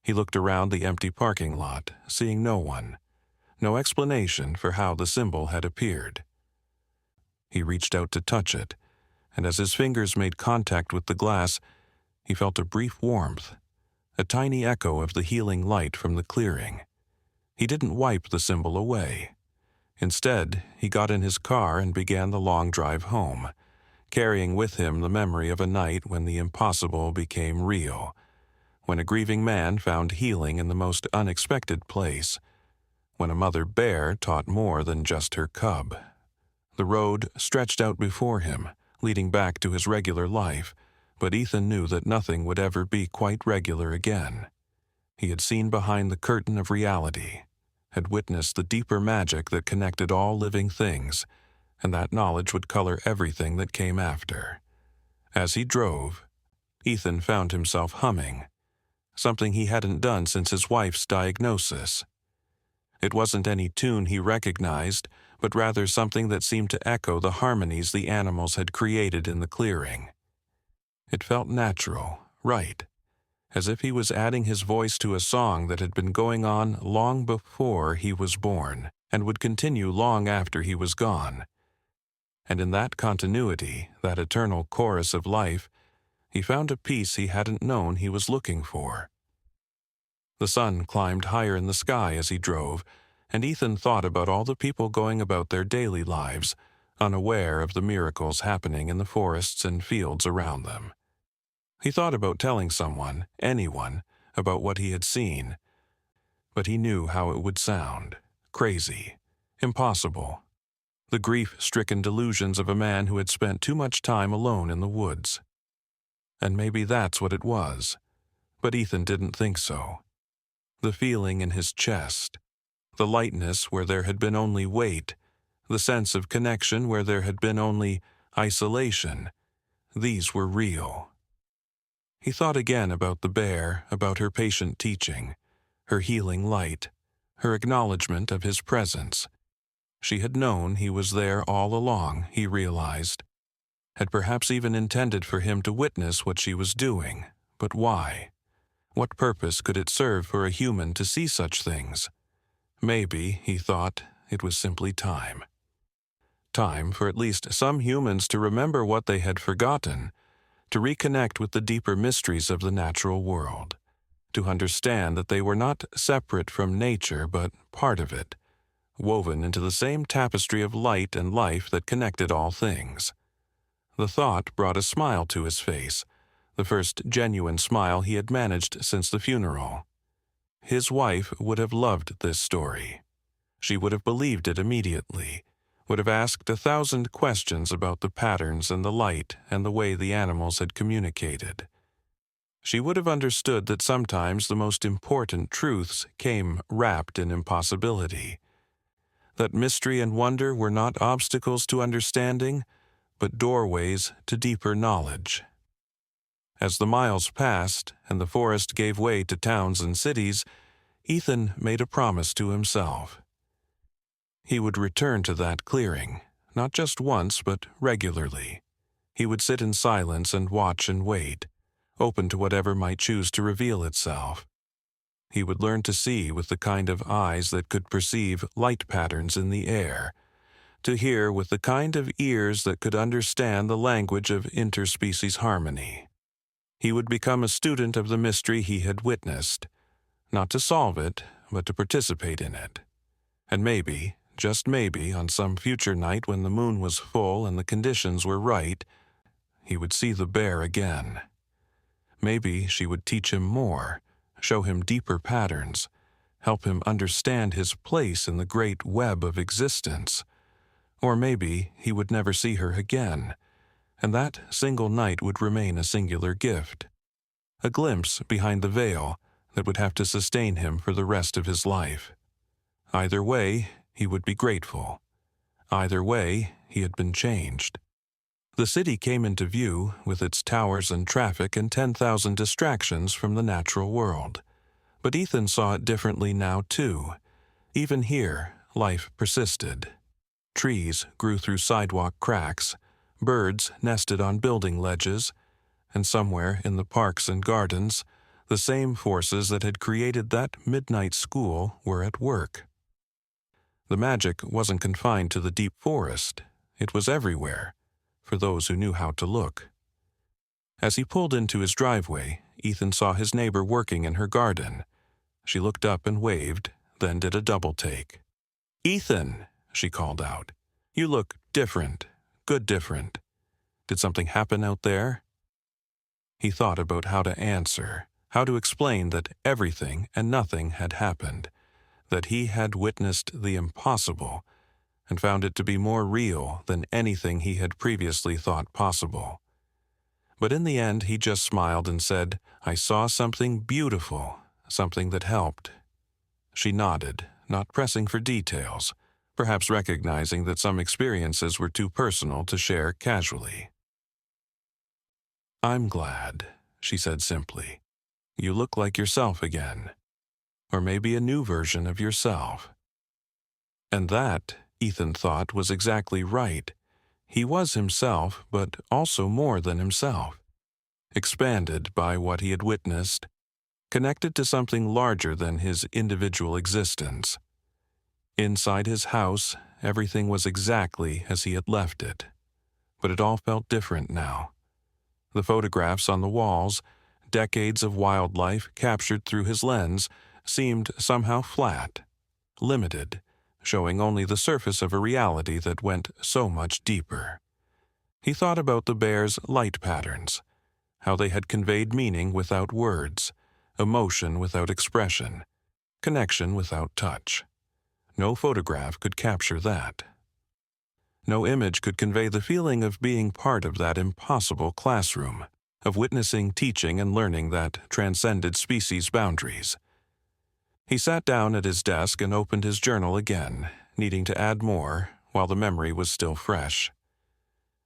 He looked around the empty parking lot, seeing no one, no explanation for how the symbol had appeared. He reached out to touch it, and as his fingers made contact with the glass, he felt a brief warmth, a tiny echo of the healing light from the clearing. He didn't wipe the symbol away. Instead, he got in his car and began the long drive home, carrying with him the memory of a night when the impossible became real, when a grieving man found healing in the most unexpected place, when a mother bear taught more than just her cub. The road stretched out before him, leading back to his regular life, but Ethan knew that nothing would ever be quite regular again. He had seen behind the curtain of reality, had witnessed the deeper magic that connected all living things, and that knowledge would color everything that came after. As he drove, Ethan found himself humming, something he hadn't done since his wife's diagnosis. It wasn't any tune he recognized, but rather something that seemed to echo the harmonies the animals had created in the clearing. It felt natural, right, as if he was adding his voice to a song that had been going on long before he was born and would continue long after he was gone. And in that continuity, that eternal chorus of life, he found a peace he hadn't known he was looking for. The sun climbed higher in the sky as he drove, and Ethan thought about all the people going about their daily lives, unaware of the miracles happening in the forests and fields around them. He thought about telling someone, anyone, about what he had seen, but he knew how it would sound. Crazy. Impossible. The grief-stricken delusions of a man who had spent too much time alone in the woods. And maybe that's what it was, but Ethan didn't think so. The feeling in his chest, the lightness where there had been only weight, the sense of connection where there had been only isolation, these were real. He thought again about the bear, about her patient teaching, her healing light, her acknowledgement of his presence. She had known he was there all along, he realized, had perhaps even intended for him to witness what she was doing, but why? What purpose could it serve for a human to see such things? Maybe, he thought, it was simply time. Time for at least some humans to remember what they had forgotten, to reconnect with the deeper mysteries of the natural world, to understand that they were not separate from nature but part of it, woven into the same tapestry of light and life that connected all things. The thought brought a smile to his face, the first genuine smile he had managed since the funeral. His wife would have loved this story. She would have believed it immediately, would have asked 1,000 questions about the patterns and the light and the way the animals had communicated. She would have understood that sometimes the most important truths came wrapped in impossibility, that mystery and wonder were not obstacles to understanding, but doorways to deeper knowledge. As the miles passed and the forest gave way to towns and cities, Ethan made a promise to himself. He would return to that clearing, not just once, but regularly. He would sit in silence and watch and wait, open to whatever might choose to reveal itself. He would learn to see with the kind of eyes that could perceive light patterns in the air, to hear with the kind of ears that could understand the language of interspecies harmony. He would become a student of the mystery he had witnessed, not to solve it, but to participate in it. And maybe, just maybe, on some future night when the moon was full and the conditions were right, he would see the bear again. Maybe she would teach him more, show him deeper patterns, help him understand his place in the great web of existence. Or maybe he would never see her again, and that single night would remain a singular gift, a glimpse behind the veil that would have to sustain him for the rest of his life. Either way, he would be grateful. Either way, he had been changed. The city came into view with its towers and traffic and 10,000 distractions from the natural world. But Ethan saw it differently now, too. Even here, life persisted. Trees grew through sidewalk cracks, birds nested on building ledges, and somewhere in the parks and gardens, the same forces that had created that midnight school were at work. The magic wasn't confined to the deep forest. It was everywhere, for those who knew how to look. As he pulled into his driveway, Ethan saw his neighbor working in her garden. She looked up and waved, then did a double take. "Ethan," she called out, "you look different, good different. Did something happen out there?" He thought about how to answer, how to explain that everything and nothing had happened, that he had witnessed the impossible and found it to be more real than anything he had previously thought possible. But in the end, he just smiled and said, "I saw something beautiful, something that helped." She nodded, not pressing for details, perhaps recognizing that some experiences were too personal to share casually. "I'm glad," she said simply. "You look like yourself again. Or maybe a new version of yourself." And that, Ethan thought, was exactly right. He was himself, but also more than himself. Expanded by what he had witnessed, connected to something larger than his individual existence. Inside his house, everything was exactly as he had left it. But it all felt different now. The photographs on the walls, decades of wildlife captured through his lens, seemed somehow flat, limited, showing only the surface of a reality that went so much deeper. He thought about the bear's light patterns, how they had conveyed meaning without words, emotion without expression, connection without touch. No photograph could capture that. No image could convey the feeling of being part of that impossible classroom, of witnessing teaching and learning that transcended species boundaries. He sat down at his desk and opened his journal again, needing to add more while the memory was still fresh.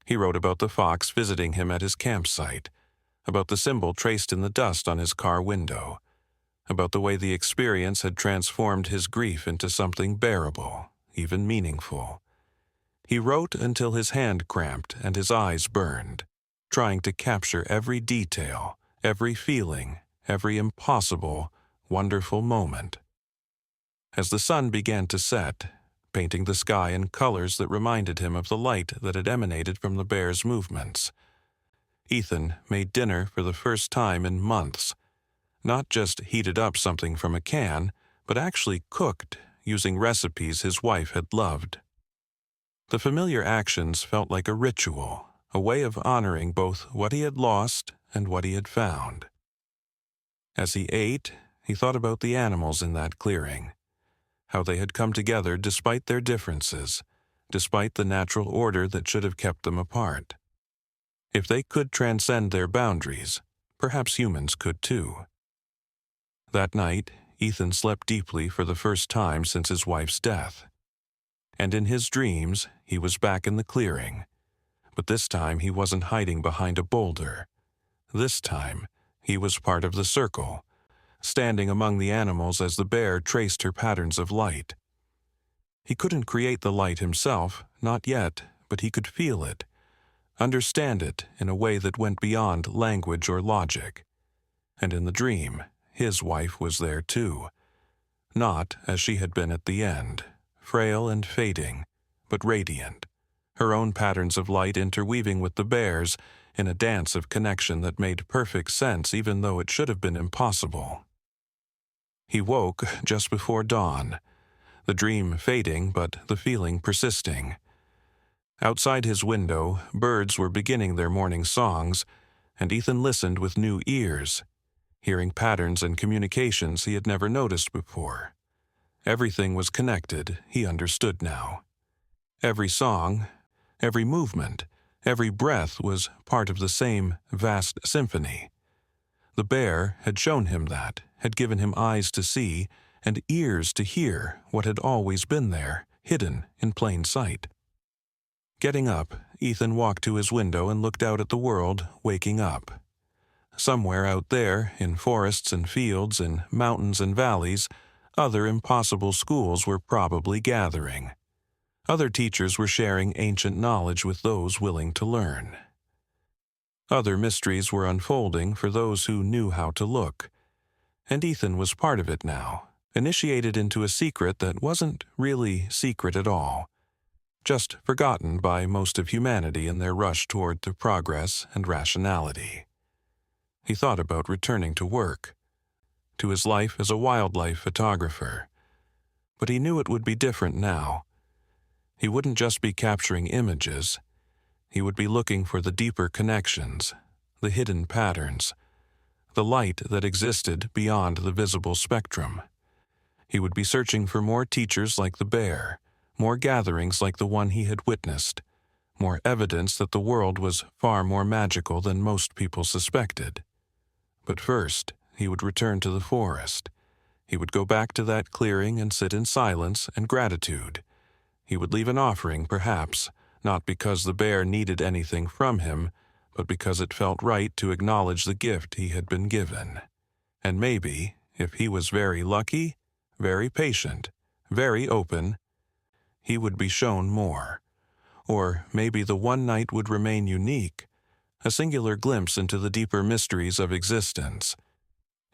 He wrote about the fox visiting him at his campsite, about the symbol traced in the dust on his car window, about the way the experience had transformed his grief into something bearable, even meaningful. He wrote until his hand cramped and his eyes burned, trying to capture every detail, every feeling, every impossible, wonderful moment. As the sun began to set, painting the sky in colors that reminded him of the light that had emanated from the bear's movements, Ethan made dinner for the first time in months. Not just heated up something from a can, but actually cooked using recipes his wife had loved. The familiar actions felt like a ritual, a way of honoring both what he had lost and what he had found. As he ate, he thought about the animals in that clearing, how they had come together despite their differences, despite the natural order that should have kept them apart. If they could transcend their boundaries, perhaps humans could too. That night, Ethan slept deeply for the first time since his wife's death. And in his dreams, he was back in the clearing. But this time he wasn't hiding behind a boulder. This time, he was part of the circle, standing among the animals as the bear traced her patterns of light. He couldn't create the light himself, not yet, but he could feel it, understand it in a way that went beyond language or logic. And in the dream, his wife was there too. Not as she had been at the end, frail and fading, but radiant, her own patterns of light interweaving with the bear's in a dance of connection that made perfect sense even though it should have been impossible. He woke just before dawn, the dream fading but the feeling persisting. Outside his window, birds were beginning their morning songs, and Ethan listened with new ears, hearing patterns and communications he had never noticed before. Everything was connected, he understood now. Every song, every movement, every breath was part of the same vast symphony. The bear had shown him that, had given him eyes to see and ears to hear what had always been there, hidden in plain sight. Getting up, Ethan walked to his window and looked out at the world waking up. Somewhere out there, in forests and fields, in mountains and valleys, other impossible schools were probably gathering. Other teachers were sharing ancient knowledge with those willing to learn. Other mysteries were unfolding for those who knew how to look. And Ethan was part of it now, initiated into a secret that wasn't really secret at all, just forgotten by most of humanity in their rush toward the progress and rationality. He thought about returning to work, to his life as a wildlife photographer. But he knew it would be different now. He wouldn't just be capturing images. He would be looking for the deeper connections, the hidden patterns, the light that existed beyond the visible spectrum. He would be searching for more teachers like the bear, more gatherings like the one he had witnessed, more evidence that the world was far more magical than most people suspected. But first, he would return to the forest. He would go back to that clearing and sit in silence and gratitude. He would leave an offering, perhaps, not because the bear needed anything from him, but because it felt right to acknowledge the gift he had been given. And maybe, if he was very lucky, very patient, very open, he would be shown more. Or maybe the one night would remain unique, a singular glimpse into the deeper mysteries of existence.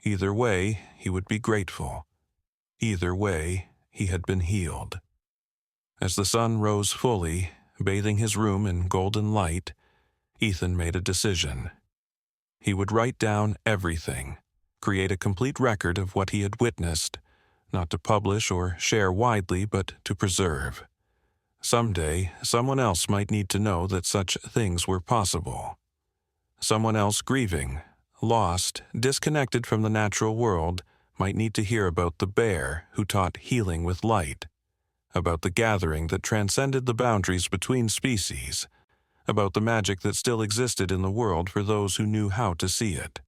Either way, he would be grateful. Either way, he had been healed. As the sun rose fully, bathing his room in golden light, Ethan made a decision. He would write down everything, create a complete record of what he had witnessed, not to publish or share widely, but to preserve. Someday, someone else might need to know that such things were possible. Someone else grieving, lost, disconnected from the natural world, might need to hear about the bear who taught healing with light, about the gathering that transcended the boundaries between species, about the magic that still existed in the world for those who knew how to see it.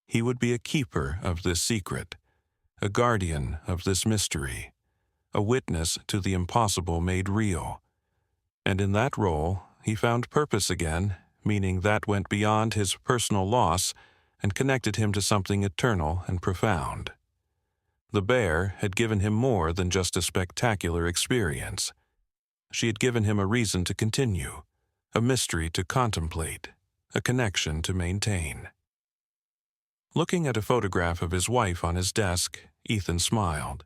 He would be a keeper of this secret, a guardian of this mystery, a witness to the impossible made real. And in that role, he found purpose again, meaning that went beyond his personal loss and connected him to something eternal and profound. The bear had given him more than just a spectacular experience. She had given him a reason to continue, a mystery to contemplate, a connection to maintain. Looking at a photograph of his wife on his desk, Ethan smiled.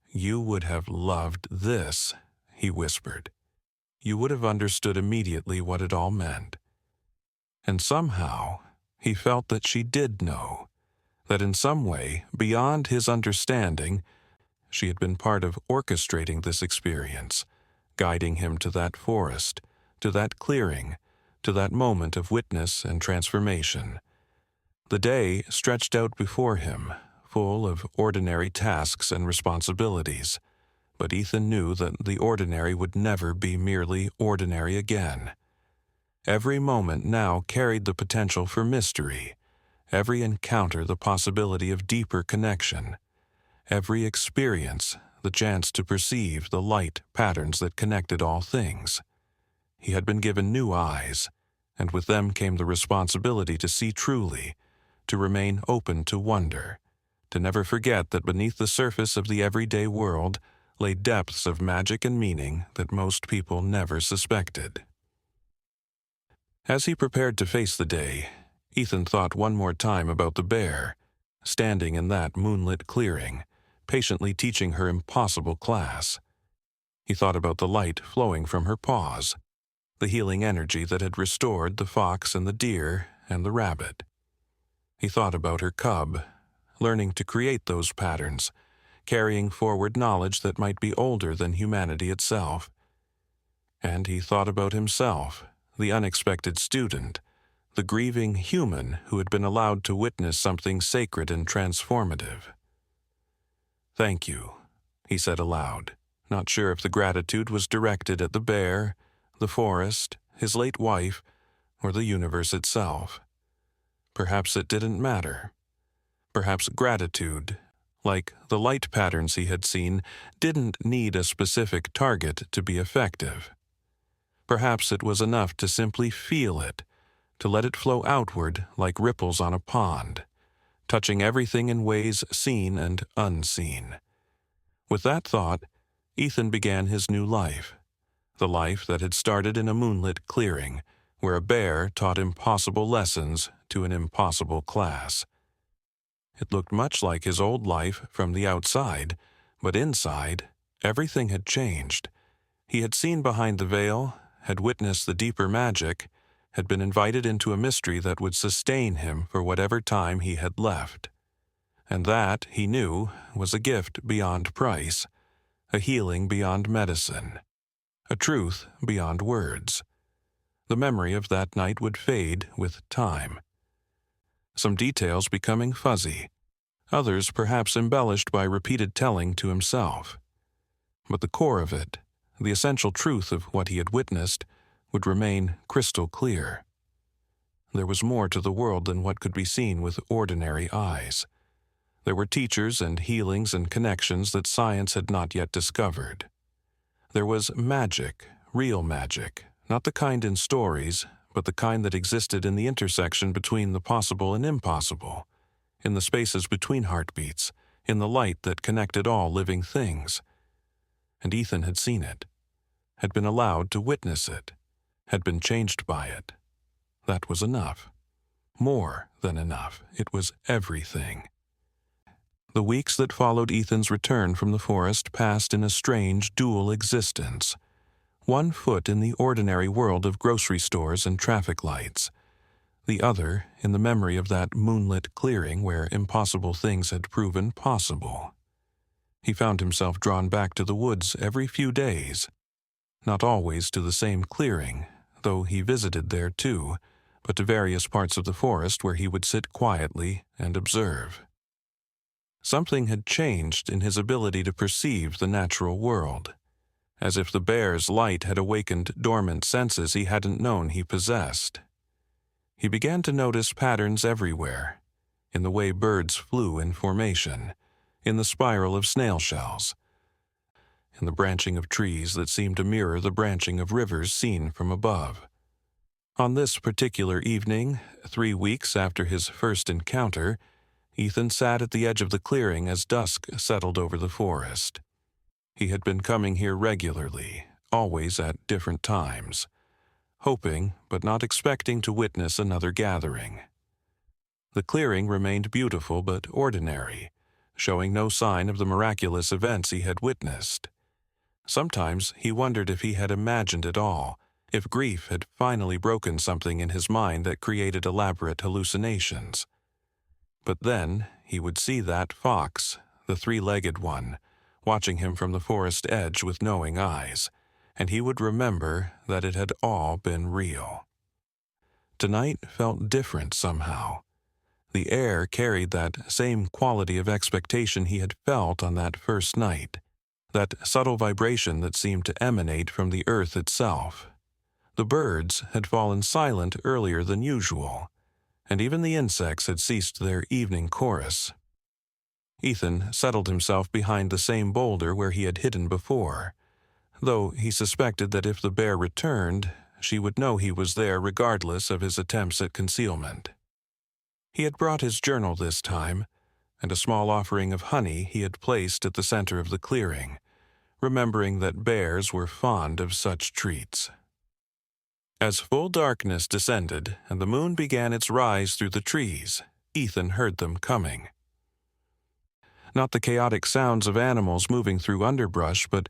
"You would have loved this," he whispered. "You would have understood immediately what it all meant." And somehow, he felt that she did know, that in some way, beyond his understanding, she had been part of orchestrating this experience, guiding him to that forest, to that clearing, to that moment of witness and transformation. The day stretched out before him, full of ordinary tasks and responsibilities, but Ethan knew that the ordinary would never be merely ordinary again. Every moment now carried the potential for mystery, every encounter the possibility of deeper connection, every experience the chance to perceive the light patterns that connected all things. He had been given new eyes, and with them came the responsibility to see truly, to remain open to wonder, to never forget that beneath the surface of the everyday world lay depths of magic and meaning that most people never suspected. As he prepared to face the day, Ethan thought one more time about the bear, standing in that moonlit clearing, patiently teaching her impossible class. He thought about the light flowing from her paws, the healing energy that had restored the fox and the deer and the rabbit. He thought about her cub, learning to create those patterns, carrying forward knowledge that might be older than humanity itself. And he thought about himself, the unexpected student, the grieving human who had been allowed to witness something sacred and transformative. "Thank you," he said aloud, not sure if the gratitude was directed at the bear, the forest, his late wife, or the universe itself. Perhaps it didn't matter. Perhaps gratitude, like the light patterns he had seen, didn't need a specific target to be effective. Perhaps it was enough to simply feel it, to let it flow outward like ripples on a pond, touching everything in ways seen and unseen. With that thought, Ethan began his new life, the life that had started in a moonlit clearing, where a bear taught impossible lessons to an impossible class. It looked much like his old life from the outside, but inside, everything had changed. He had seen behind the veil, had witnessed the deeper magic, had been invited into a mystery that would sustain him for whatever time he had left. And that, he knew, was a gift beyond price, a healing beyond medicine, a truth beyond words. The memory of that night would fade with time, some details becoming fuzzy, others perhaps embellished by repeated telling to himself. But the core of it, the essential truth of what he had witnessed, would remain crystal clear. There was more to the world than what could be seen with ordinary eyes. There were teachers and healings and connections that science had not yet discovered. There was magic, real magic, not the kind in stories, but the kind that existed in the intersection between the possible and impossible, in the spaces between heartbeats, in the light that connected all living things. And Ethan had seen it, had been allowed to witness it, had been changed by it. That was enough. More than enough. It was everything. The weeks that followed Ethan's return from the forest passed in a strange dual existence. One foot in the ordinary world of grocery stores and traffic lights. The other in the memory of that moonlit clearing where impossible things had proven possible. He found himself drawn back to the woods every few days. Not always to the same clearing, though he visited there too, but to various parts of the forest where he would sit quietly and observe. Something had changed in his ability to perceive the natural world, as if the bear's light had awakened dormant senses he hadn't known he possessed. He began to notice patterns everywhere, in the way birds flew in formation, in the spiral of snail shells, in the branching of trees that seemed to mirror the branching of rivers seen from above. On this particular evening, 3 weeks after his first encounter, Ethan sat at the edge of the clearing as dusk settled over the forest. He had been coming here regularly, always at different times, hoping but not expecting to witness another gathering. The clearing remained beautiful but ordinary, showing no sign of the miraculous events he had witnessed. Sometimes he wondered if he had imagined it all, if grief had finally broken something in his mind that created elaborate hallucinations. But then he would see that fox, the 3-legged one, watching him from the forest edge with knowing eyes, and he would remember that it had all been real. Tonight felt different somehow. The air carried that same quality of expectation he had felt on that first night, that subtle vibration that seemed to emanate from the earth itself. The birds had fallen silent earlier than usual, and even the insects had ceased their evening chorus. Ethan settled himself behind the same boulder where he had hidden before, though he suspected that if the bear returned, she would know he was there regardless of his attempts at concealment. He had brought his journal this time, and a small offering of honey he had placed at the center of the clearing, remembering that bears were fond of such treats. As full darkness descended and the moon began its rise through the trees, Ethan heard them coming. Not the chaotic sounds of animals moving through underbrush, but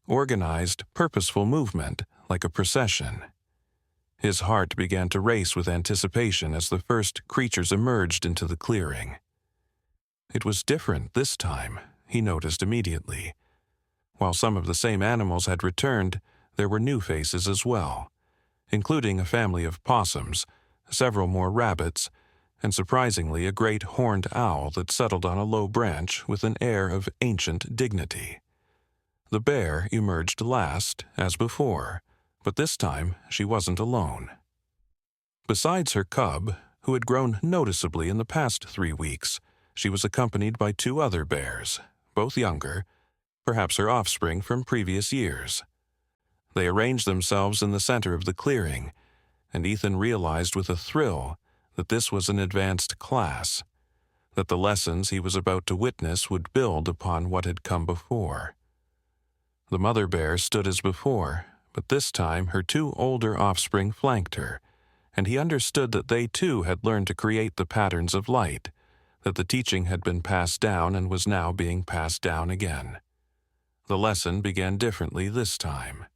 organized, purposeful movement, like a procession. His heart began to race with anticipation as the first creatures emerged into the clearing. It was different this time, he noticed immediately. While some of the same animals had returned, there were new faces as well, including a family of possums, several more rabbits, and surprisingly a great horned owl that settled on a low branch with an air of ancient dignity. The bear emerged last, as before, but this time she wasn't alone. Besides her cub, who had grown noticeably in the past 3 weeks, she was accompanied by 2 other bears, both younger, perhaps her offspring from previous years. They arranged themselves in the center of the clearing, and Ethan realized with a thrill that this was an advanced class, that the lessons he was about to witness would build upon what had come before. The mother bear stood as before, but this time her 2 older offspring flanked her, and he understood that they too had learned to create the patterns of light, that the teaching had been passed down and was now being passed down again. The lesson began differently this time.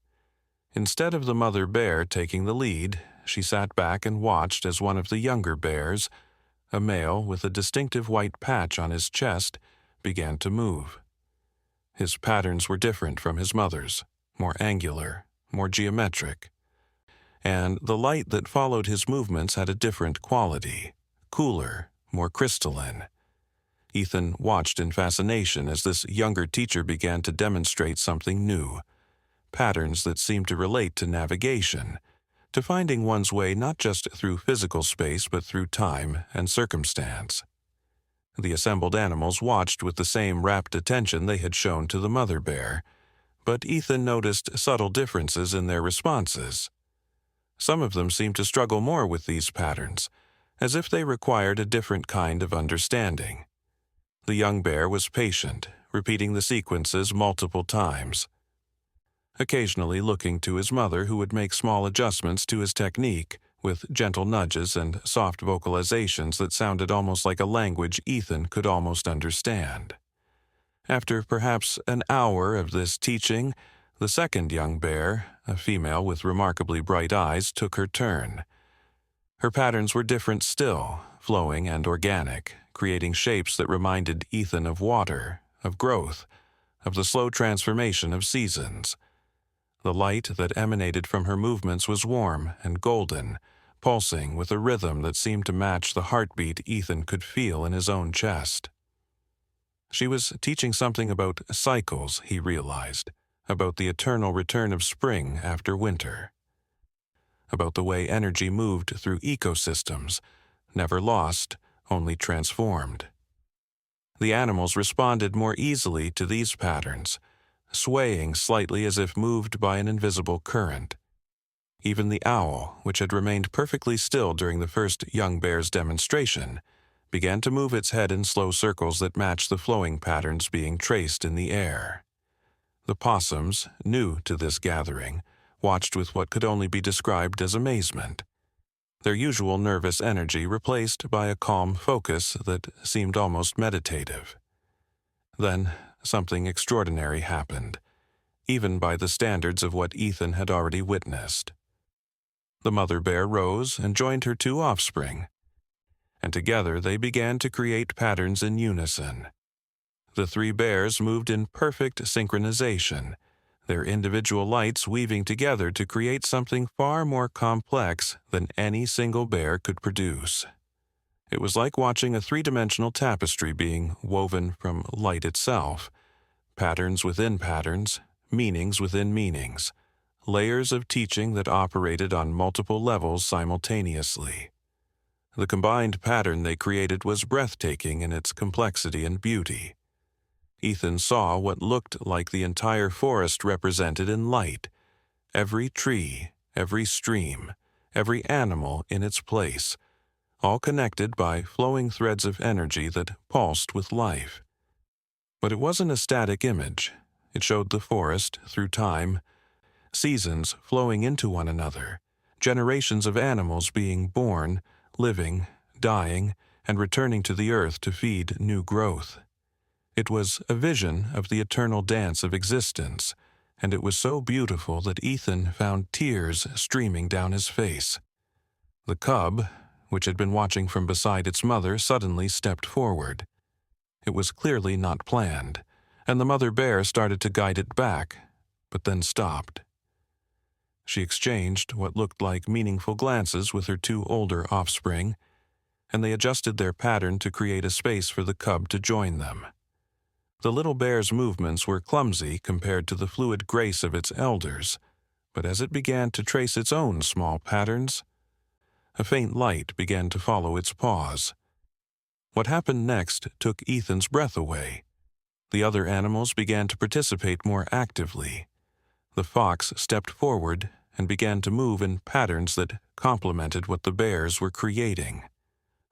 Instead of the mother bear taking the lead, she sat back and watched as one of the younger bears, a male with a distinctive white patch on his chest, began to move. His patterns were different from his mother's, more angular, more geometric. And the light that followed his movements had a different quality, cooler, more crystalline. Ethan watched in fascination as this younger teacher began to demonstrate something new, patterns that seemed to relate to navigation, to finding one's way not just through physical space but through time and circumstance. The assembled animals watched with the same rapt attention they had shown to the mother bear, but Ethan noticed subtle differences in their responses. Some of them seemed to struggle more with these patterns, as if they required a different kind of understanding. The young bear was patient, repeating the sequences multiple times, occasionally looking to his mother, who would make small adjustments to his technique with gentle nudges and soft vocalizations that sounded almost like a language Ethan could almost understand. After perhaps an hour of this teaching, the second young bear, a female with remarkably bright eyes, took her turn. Her patterns were different still, flowing and organic, creating shapes that reminded Ethan of water, of growth, of the slow transformation of seasons. The light that emanated from her movements was warm and golden, pulsing with a rhythm that seemed to match the heartbeat Ethan could feel in his own chest. She was teaching something about cycles, he realized, about the eternal return of spring after winter, about the way energy moved through ecosystems, never lost, only transformed. The animals responded more easily to these patterns, swaying slightly as if moved by an invisible current. Even the owl, which had remained perfectly still during the first young bear's demonstration, began to move its head in slow circles that matched the flowing patterns being traced in the air. The possums, new to this gathering, watched with what could only be described as amazement, their usual nervous energy replaced by a calm focus that seemed almost meditative. Then something extraordinary happened, even by the standards of what Ethan had already witnessed. The mother bear rose and joined her two offspring, and together they began to create patterns in unison. The three bears moved in perfect synchronization, their individual lights weaving together to create something far more complex than any single bear could produce. It was like watching a three-dimensional tapestry being woven from light itself, patterns within patterns, meanings within meanings, layers of teaching that operated on multiple levels simultaneously. The combined pattern they created was breathtaking in its complexity and beauty. Ethan saw what looked like the entire forest represented in light, every tree, every stream, every animal in its place, all connected by flowing threads of energy that pulsed with life. But it wasn't a static image. It showed the forest through time, seasons flowing into one another, generations of animals being born, living, dying, and returning to the earth to feed new growth. It was a vision of the eternal dance of existence, and it was so beautiful that Ethan found tears streaming down his face. The cub, which had been watching from beside its mother, suddenly stepped forward. It was clearly not planned, and the mother bear started to guide it back, but then stopped. She exchanged what looked like meaningful glances with her two older offspring, and they adjusted their pattern to create a space for the cub to join them. The little bear's movements were clumsy compared to the fluid grace of its elders, but as it began to trace its own small patterns, a faint light began to follow its pause. What happened next took Ethan's breath away. The other animals began to participate more actively. The fox stepped forward and began to move in patterns that complemented what the bears were creating.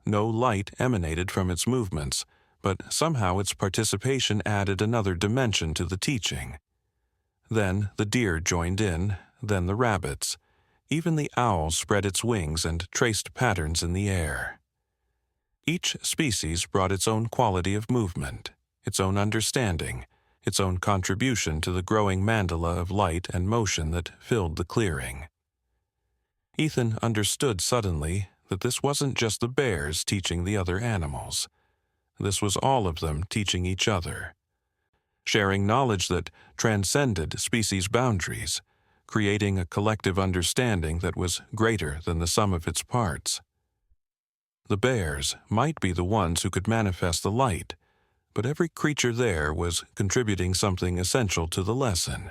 No light emanated from its movements, but somehow its participation added another dimension to the teaching. Then the deer joined in, then the rabbits. Even the owl spread its wings and traced patterns in the air. Each species brought its own quality of movement, its own understanding, its own contribution to the growing mandala of light and motion that filled the clearing. Ethan understood suddenly that this wasn't just the bears teaching the other animals. This was all of them teaching each other, sharing knowledge that transcended species boundaries, creating a collective understanding that was greater than the sum of its parts. The bears might be the ones who could manifest the light, but every creature there was contributing something essential to the lesson.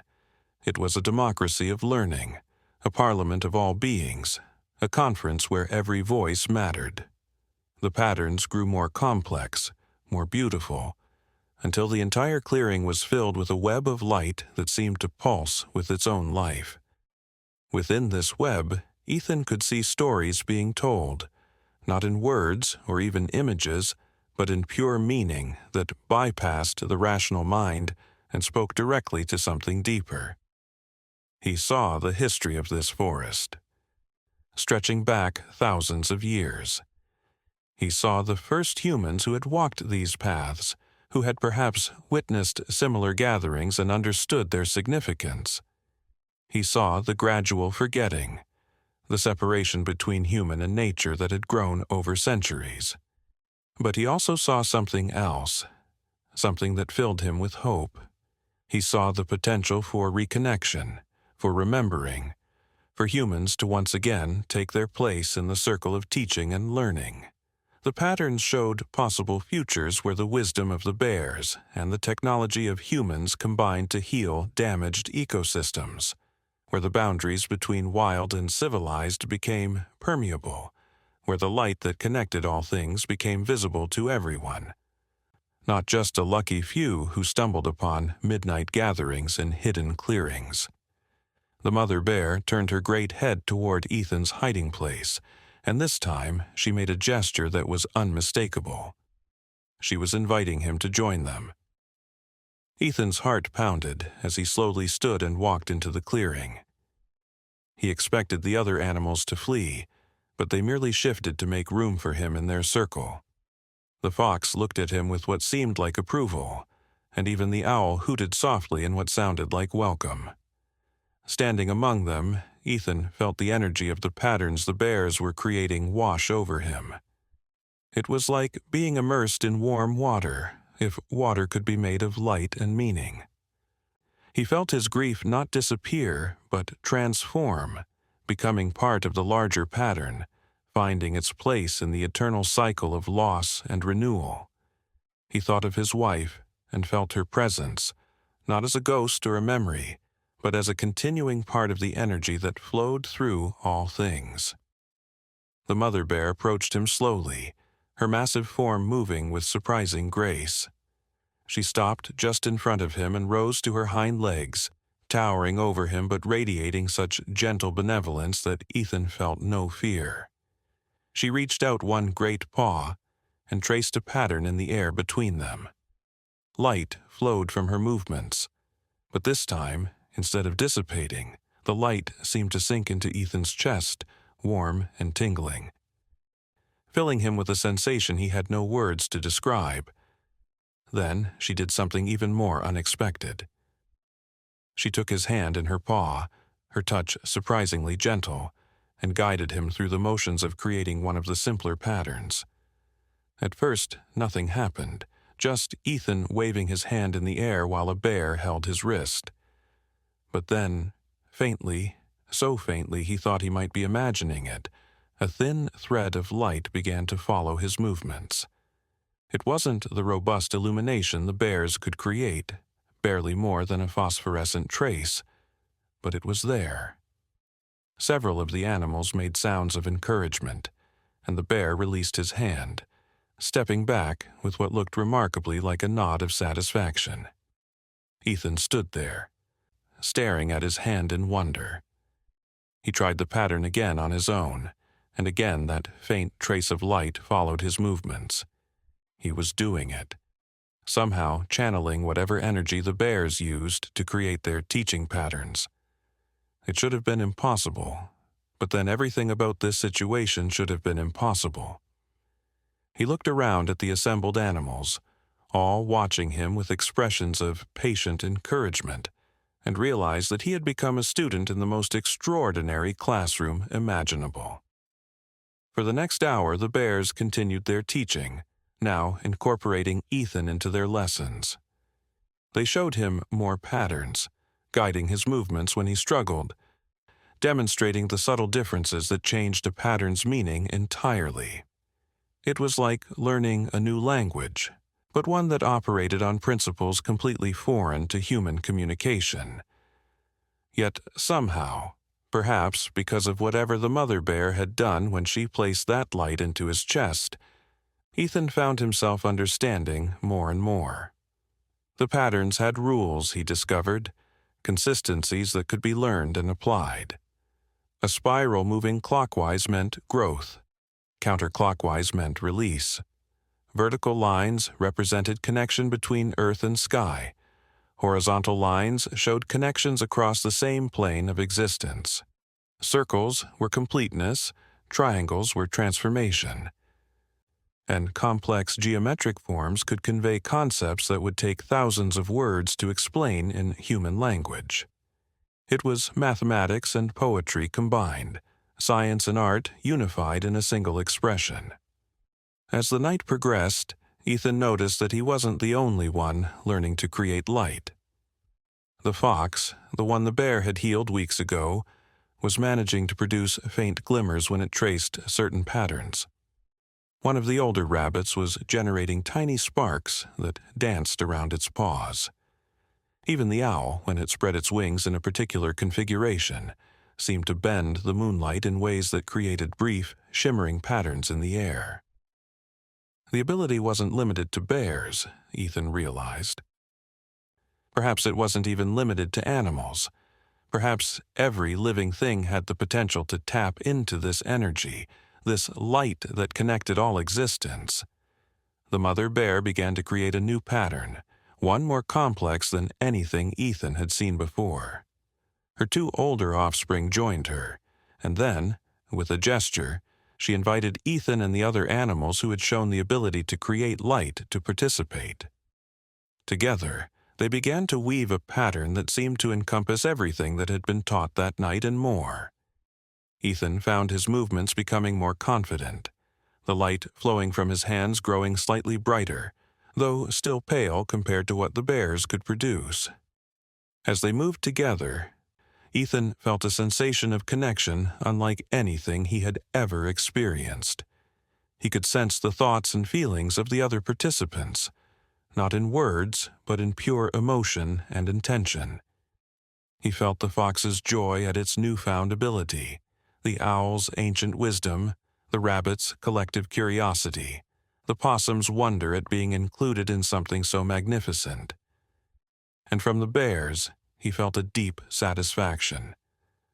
It was a democracy of learning, a parliament of all beings, a conference where every voice mattered. The patterns grew more complex, more beautiful, until the entire clearing was filled with a web of light that seemed to pulse with its own life. Within this web, Ethan could see stories being told, not in words or even images, but in pure meaning that bypassed the rational mind and spoke directly to something deeper. He saw the history of this forest, stretching back thousands of years. He saw the first humans who had walked these paths, who had perhaps witnessed similar gatherings and understood their significance. He saw the gradual forgetting, the separation between human and nature that had grown over centuries. But he also saw something else, something that filled him with hope. He saw the potential for reconnection, for remembering, for humans to once again take their place in the circle of teaching and learning. The patterns showed possible futures where the wisdom of the bears and the technology of humans combined to heal damaged ecosystems, where the boundaries between wild and civilized became permeable, where the light that connected all things became visible to everyone, not just a lucky few who stumbled upon midnight gatherings in hidden clearings. The mother bear turned her great head toward Ethan's hiding place, and this time she made a gesture that was unmistakable. She was inviting him to join them. Ethan's heart pounded as he slowly stood and walked into the clearing. He expected the other animals to flee, but they merely shifted to make room for him in their circle. The fox looked at him with what seemed like approval, and even the owl hooted softly in what sounded like welcome. Standing among them, Ethan felt the energy of the patterns the bears were creating wash over him. It was like being immersed in warm water, if water could be made of light and meaning. He felt his grief not disappear, but transform, becoming part of the larger pattern, finding its place in the eternal cycle of loss and renewal. He thought of his wife and felt her presence, not as a ghost or a memory, but as a continuing part of the energy that flowed through all things. The mother bear approached him slowly, her massive form moving with surprising grace. She stopped just in front of him and rose to her hind legs, towering over him but radiating such gentle benevolence that Ethan felt no fear. She reached out one great paw and traced a pattern in the air between them. Light flowed from her movements, but this time, instead of dissipating, the light seemed to sink into Ethan's chest, warm and tingling, filling him with a sensation he had no words to describe. Then she did something even more unexpected. She took his hand in her paw, her touch surprisingly gentle, and guided him through the motions of creating one of the simpler patterns. At first, nothing happened, just Ethan waving his hand in the air while a bear held his wrist. But then, faintly, so faintly he thought he might be imagining it, a thin thread of light began to follow his movements. It wasn't the robust illumination the bears could create, barely more than a phosphorescent trace, but it was there. Several of the animals made sounds of encouragement, and the bear released his hand, stepping back with what looked remarkably like a nod of satisfaction. Ethan stood there, staring at his hand in wonder. He tried the pattern again on his own, and again that faint trace of light followed his movements. He was doing it, somehow channeling whatever energy the bears used to create their teaching patterns. It should have been impossible, but then everything about this situation should have been impossible. He looked around at the assembled animals, all watching him with expressions of patient encouragement, and realized that he had become a student in the most extraordinary classroom imaginable. For the next hour, the bears continued their teaching, now incorporating Ethan into their lessons. They showed him more patterns, guiding his movements when he struggled, demonstrating the subtle differences that changed a pattern's meaning entirely. It was like learning a new language, but one that operated on principles completely foreign to human communication. Yet somehow, perhaps because of whatever the mother bear had done when she placed that light into his chest, Ethan found himself understanding more and more. The patterns had rules, he discovered, consistencies that could be learned and applied. A spiral moving clockwise meant growth. Counterclockwise meant release. Vertical lines represented connection between earth and sky. Horizontal lines showed connections across the same plane of existence. Circles were completeness, triangles were transformation. And complex geometric forms could convey concepts that would take thousands of words to explain in human language. It was mathematics and poetry combined, science and art unified in a single expression. As the night progressed, Ethan noticed that he wasn't the only one learning to create light. The fox, the one the bear had healed weeks ago, was managing to produce faint glimmers when it traced certain patterns. One of the older rabbits was generating tiny sparks that danced around its paws. Even the owl, when it spread its wings in a particular configuration, seemed to bend the moonlight in ways that created brief, shimmering patterns in the air. The ability wasn't limited to bears, Ethan realized. Perhaps it wasn't even limited to animals. Perhaps every living thing had the potential to tap into this energy, this light that connected all existence. The mother bear began to create a new pattern, one more complex than anything Ethan had seen before. Her two older offspring joined her, and then, with a gesture, she invited Ethan and the other animals who had shown the ability to create light to participate. Together, they began to weave a pattern that seemed to encompass everything that had been taught that night and more. Ethan found his movements becoming more confident, the light flowing from his hands growing slightly brighter, though still pale compared to what the bears could produce. As they moved together, Ethan felt a sensation of connection unlike anything he had ever experienced. He could sense the thoughts and feelings of the other participants, not in words, but in pure emotion and intention. He felt the fox's joy at its newfound ability, the owl's ancient wisdom, the rabbit's collective curiosity, the possum's wonder at being included in something so magnificent. And from the bears, he felt a deep satisfaction,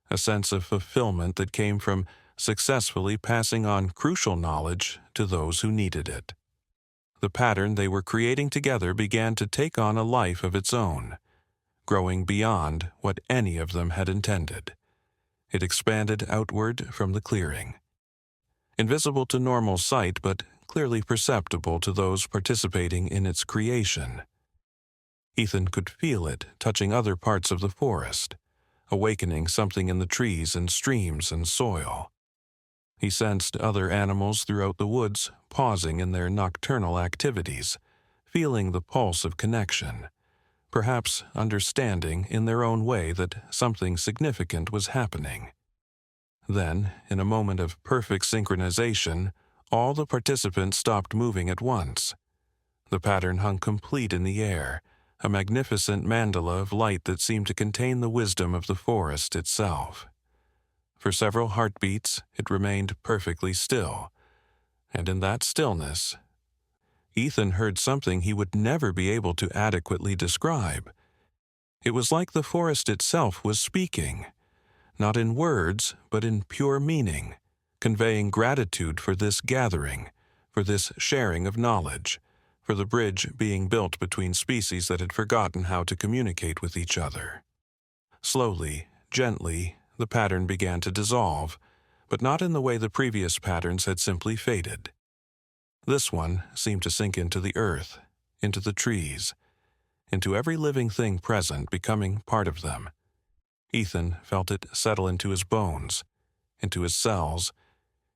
a sense of fulfillment that came from successfully passing on crucial knowledge to those who needed it. The pattern they were creating together began to take on a life of its own, growing beyond what any of them had intended. It expanded outward from the clearing. Invisible to normal sight, but clearly perceptible to those participating in its creation. Ethan could feel it touching other parts of the forest, awakening something in the trees and streams and soil. He sensed other animals throughout the woods pausing in their nocturnal activities, feeling the pulse of connection, perhaps understanding in their own way that something significant was happening. Then, in a moment of perfect synchronization, all the participants stopped moving at once. The pattern hung complete in the air, a magnificent mandala of light that seemed to contain the wisdom of the forest itself. For several heartbeats, it remained perfectly still, and in that stillness, Ethan heard something he would never be able to adequately describe. It was like the forest itself was speaking, not in words, but in pure meaning, conveying gratitude for this gathering, for this sharing of knowledge, for the bridge being built between species that had forgotten how to communicate with each other. Slowly, gently, the pattern began to dissolve, but not in the way the previous patterns had simply faded. This one seemed to sink into the earth, into the trees, into every living thing present, becoming part of them. Ethan felt it settle into his bones, into his cells,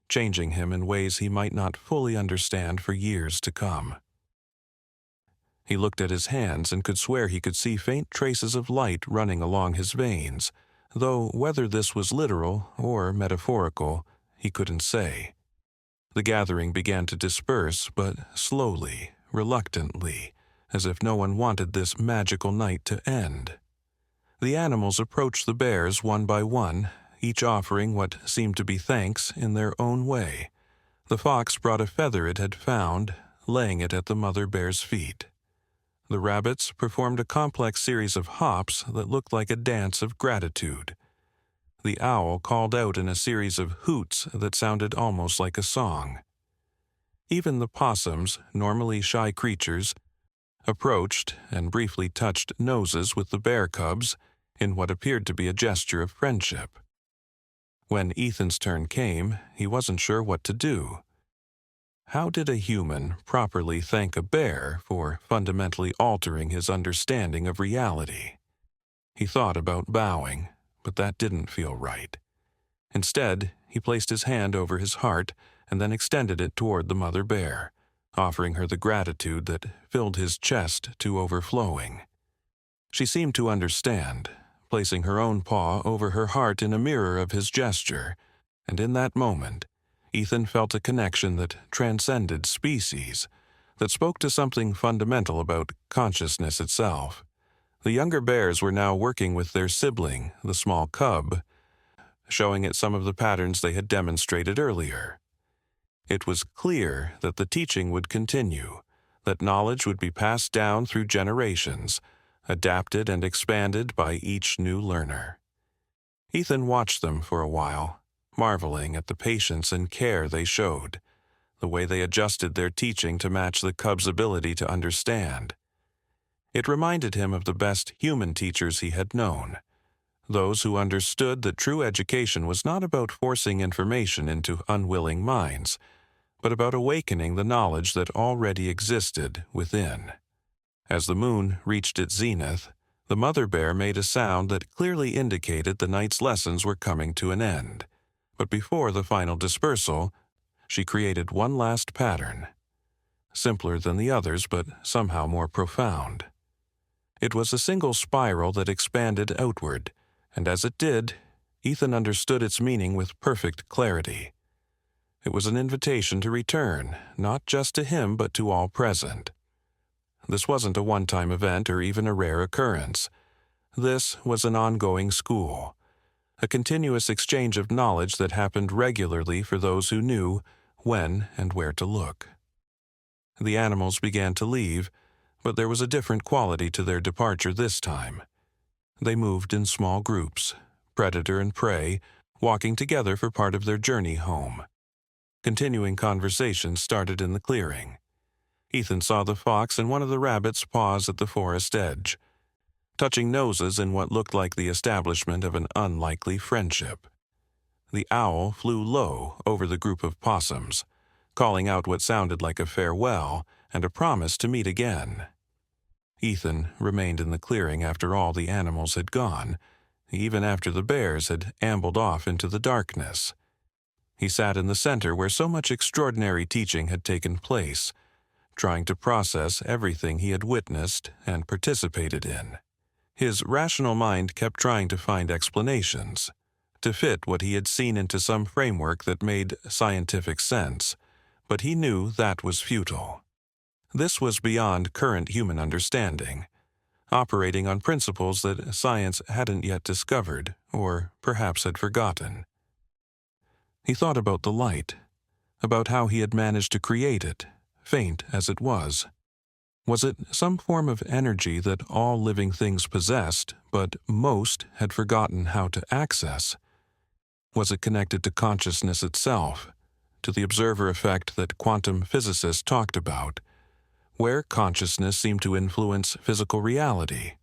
changing him in ways he might not fully understand for years to come. He looked at his hands and could swear he could see faint traces of light running along his veins, though whether this was literal or metaphorical, he couldn't say. The gathering began to disperse, but slowly, reluctantly, as if no one wanted this magical night to end. The animals approached the bears one by one, each offering what seemed to be thanks in their own way. The fox brought a feather it had found, laying it at the mother bear's feet. The rabbits performed a complex series of hops that looked like a dance of gratitude. The owl called out in a series of hoots that sounded almost like a song. Even the possums, normally shy creatures, approached and briefly touched noses with the bear cubs in what appeared to be a gesture of friendship. When Ethan's turn came, he wasn't sure what to do. How did a human properly thank a bear for fundamentally altering his understanding of reality? He thought about bowing, but that didn't feel right. Instead, he placed his hand over his heart and then extended it toward the mother bear, offering her the gratitude that filled his chest to overflowing. She seemed to understand, placing her own paw over her heart in a mirror of his gesture, and in that moment, Ethan felt a connection that transcended species, that spoke to something fundamental about consciousness itself. The younger bears were now working with their sibling, the small cub, showing it some of the patterns they had demonstrated earlier. It was clear that the teaching would continue, that knowledge would be passed down through generations, adapted and expanded by each new learner. Ethan watched them for a while, marveling at the patience and care they showed, the way they adjusted their teaching to match the cub's ability to understand. It reminded him of the best human teachers he had known, those who understood that true education was not about forcing information into unwilling minds, but about awakening the knowledge that already existed within. As the moon reached its zenith, the mother bear made a sound that clearly indicated the night's lessons were coming to an end. But before the final dispersal, she created one last pattern, simpler than the others but somehow more profound. It was a single spiral that expanded outward, and as it did, Ethan understood its meaning with perfect clarity. It was an invitation to return, not just to him but to all present. This wasn't a one-time event or even a rare occurrence. This was an ongoing school, a continuous exchange of knowledge that happened regularly for those who knew when and where to look. The animals began to leave, but there was a different quality to their departure this time. They moved in small groups, predator and prey, walking together for part of their journey home. Continuing conversation started in the clearing. Ethan saw the fox and one of the rabbits pause at the forest edge, touching noses in what looked like the establishment of an unlikely friendship. The owl flew low over the group of possums, calling out what sounded like a farewell and a promise to meet again. Ethan remained in the clearing after all the animals had gone, even after the bears had ambled off into the darkness. He sat in the center where so much extraordinary teaching had taken place, trying to process everything he had witnessed and participated in. His rational mind kept trying to find explanations, to fit what he had seen into some framework that made scientific sense, but he knew that was futile. This was beyond current human understanding, operating on principles that science hadn't yet discovered, or perhaps had forgotten. He thought about the light, about how he had managed to create it, faint as it was. Was it some form of energy that all living things possessed, but most had forgotten how to access? Was it connected to consciousness itself, to the observer effect that quantum physicists talked about, where consciousness seemed to influence physical reality?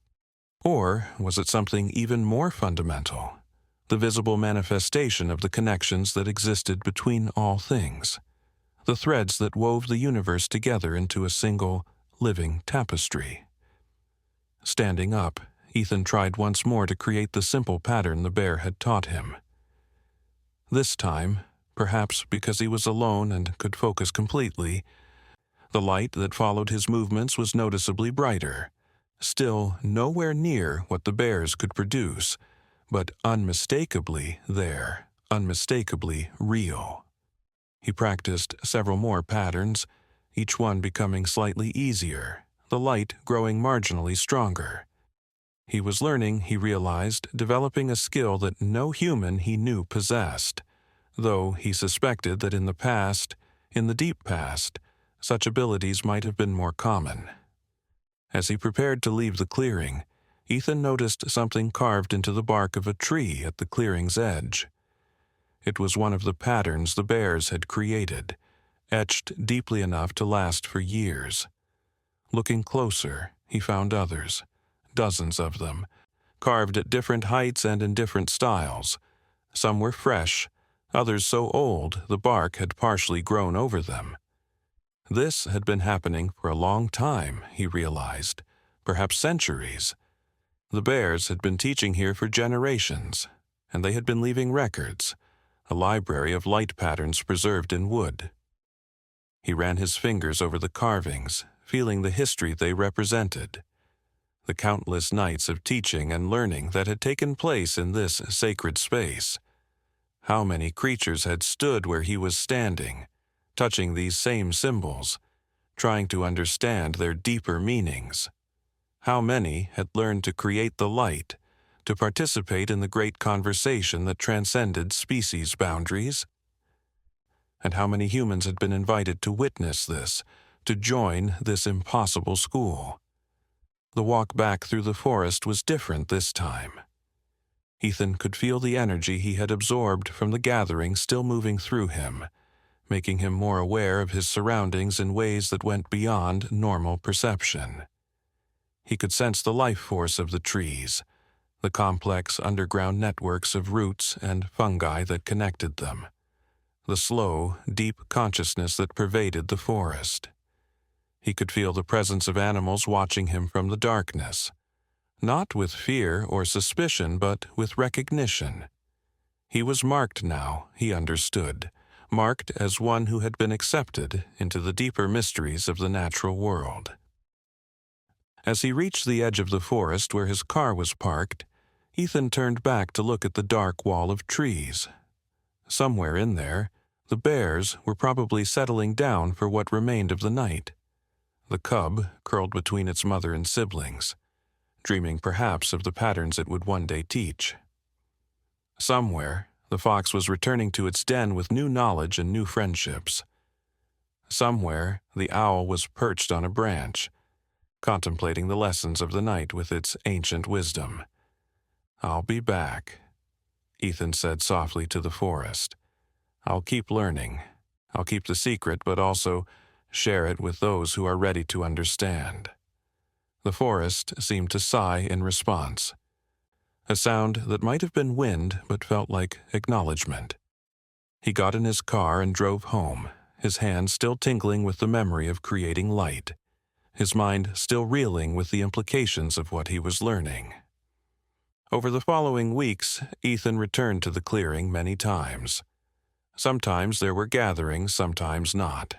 Or was it something even more fundamental, the visible manifestation of the connections that existed between all things, the threads that wove the universe together into a single, living tapestry? Standing up, Ethan tried once more to create the simple pattern the bear had taught him. This time, perhaps because he was alone and could focus completely, the light that followed his movements was noticeably brighter, still nowhere near what the bears could produce, but unmistakably there, unmistakably real. He practiced several more patterns, each one becoming slightly easier, the light growing marginally stronger. He was learning, he realized, developing a skill that no human he knew possessed, though he suspected that in the deep past, such abilities might have been more common. As he prepared to leave the clearing, Ethan noticed something carved into the bark of a tree at the clearing's edge. It was one of the patterns the bears had created, etched deeply enough to last for years. Looking closer, he found others, dozens of them, carved at different heights and in different styles. Some were fresh, others so old the bark had partially grown over them. This had been happening for a long time, he realized, perhaps centuries. The bears had been teaching here for generations, and they had been leaving records, a library of light patterns preserved in wood. He ran his fingers over the carvings, feeling the history they represented, the countless nights of teaching and learning that had taken place in this sacred space. How many creatures had stood where he was standing, touching these same symbols, trying to understand their deeper meanings? How many had learned to create the light, to participate in the great conversation that transcended species boundaries? And how many humans had been invited to witness this, to join this impossible school? The walk back through the forest was different this time. Ethan could feel the energy he had absorbed from the gathering still moving through him, making him more aware of his surroundings in ways that went beyond normal perception. He could sense the life force of the trees, the complex underground networks of roots and fungi that connected them, the slow, deep consciousness that pervaded the forest. He could feel the presence of animals watching him from the darkness, not with fear or suspicion, but with recognition. He was marked now, he understood, marked as one who had been accepted into the deeper mysteries of the natural world. As he reached the edge of the forest where his car was parked, Ethan turned back to look at the dark wall of trees. Somewhere in there, the bears were probably settling down for what remained of the night. The cub curled between its mother and siblings, dreaming perhaps of the patterns it would one day teach. Somewhere, the fox was returning to its den with new knowledge and new friendships. Somewhere, the owl was perched on a branch, contemplating the lessons of the night with its ancient wisdom. "I'll be back," Ethan said softly to the forest. "I'll keep learning. I'll keep the secret, but also share it with those who are ready to understand." The forest seemed to sigh in response, a sound that might have been wind but felt like acknowledgement. He got in his car and drove home, his hands still tingling with the memory of creating light, his mind still reeling with the implications of what he was learning. Over the following weeks, Ethan returned to the clearing many times. Sometimes there were gatherings, sometimes not.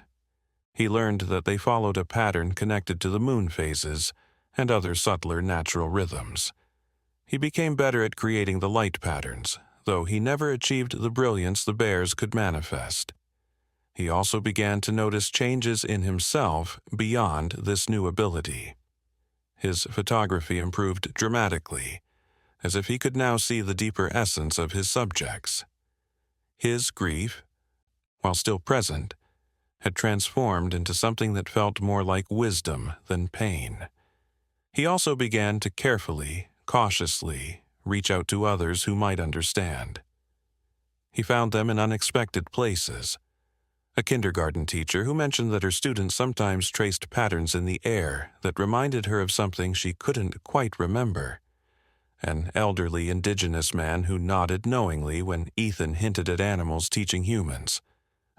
He learned that they followed a pattern connected to the moon phases and other subtler natural rhythms. He became better at creating the light patterns, though he never achieved the brilliance the bears could manifest. He also began to notice changes in himself beyond this new ability. His photography improved dramatically, as if he could now see the deeper essence of his subjects. His grief, while still present, had transformed into something that felt more like wisdom than pain. He also began to carefully, cautiously, reach out to others who might understand. He found them in unexpected places. A kindergarten teacher who mentioned that her students sometimes traced patterns in the air that reminded her of something she couldn't quite remember. An elderly indigenous man who nodded knowingly when Ethan hinted at animals teaching humans.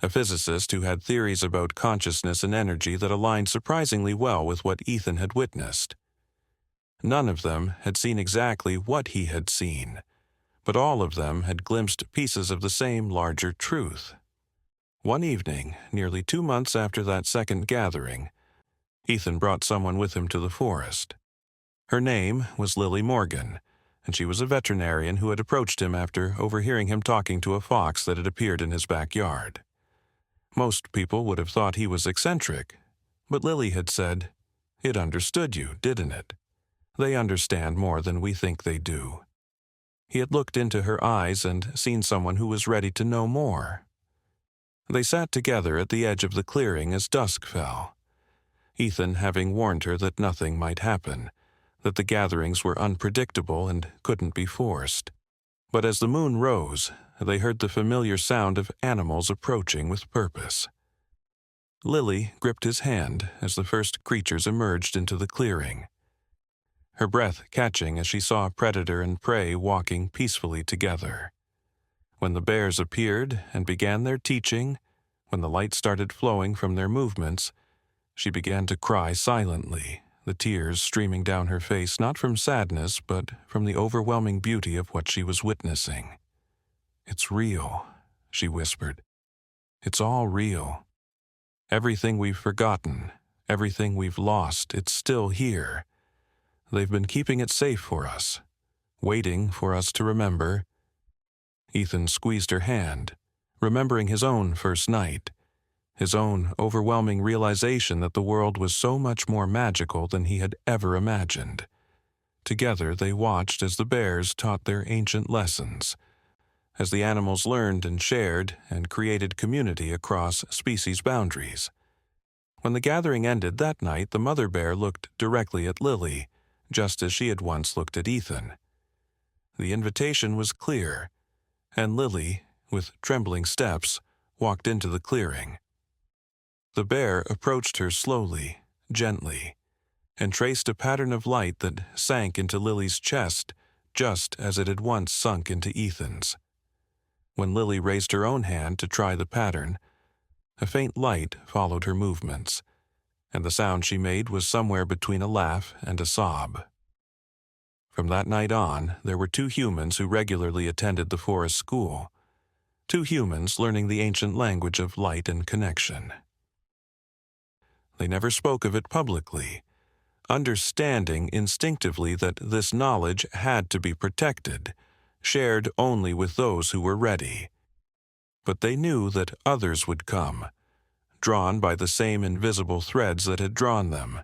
A physicist who had theories about consciousness and energy that aligned surprisingly well with what Ethan had witnessed. None of them had seen exactly what he had seen, but all of them had glimpsed pieces of the same larger truth. One evening, nearly 2 months after that second gathering, Ethan brought someone with him to the forest. Her name was Lily Morgan, and she was a veterinarian who had approached him after overhearing him talking to a fox that had appeared in his backyard. Most people would have thought he was eccentric, But Lily had said, "It understood you, didn't it? They understand more than we think they do." He had looked into her eyes and seen someone who was ready to know more. They sat together at the edge of the clearing as dusk fell, Ethan having warned her that nothing might happen, that the gatherings were unpredictable and couldn't be forced. But as the moon rose, they heard the familiar sound of animals approaching with purpose. Lily gripped his hand as the first creatures emerged into the clearing, her breath catching as she saw predator and prey walking peacefully together. When the bears appeared and began their teaching, when the light started flowing from their movements, she began to cry silently, the tears streaming down her face not from sadness but from the overwhelming beauty of what she was witnessing. "It's real," she whispered. "It's all real. Everything we've forgotten, everything we've lost, it's still here. They've been keeping it safe for us, waiting for us to remember." Ethan squeezed her hand, remembering his own first night, his own overwhelming realization that the world was so much more magical than he had ever imagined. Together they watched as the bears taught their ancient lessons, as the animals learned and shared and created community across species boundaries. When the gathering ended that night, the mother bear looked directly at Lily, just as she had once looked at Ethan. The invitation was clear, and Lily, with trembling steps, walked into the clearing. The bear approached her slowly, gently, and traced a pattern of light that sank into Lily's chest just as it had once sunk into Ethan's. When Lily raised her own hand to try the pattern, a faint light followed her movements, and the sound she made was somewhere between a laugh and a sob. From that night on, there were 2 humans who regularly attended the forest school, 2 humans learning the ancient language of light and connection. They never spoke of it publicly, understanding instinctively that this knowledge had to be protected, shared only with those who were ready. But they knew that others would come, drawn by the same invisible threads that had drawn them,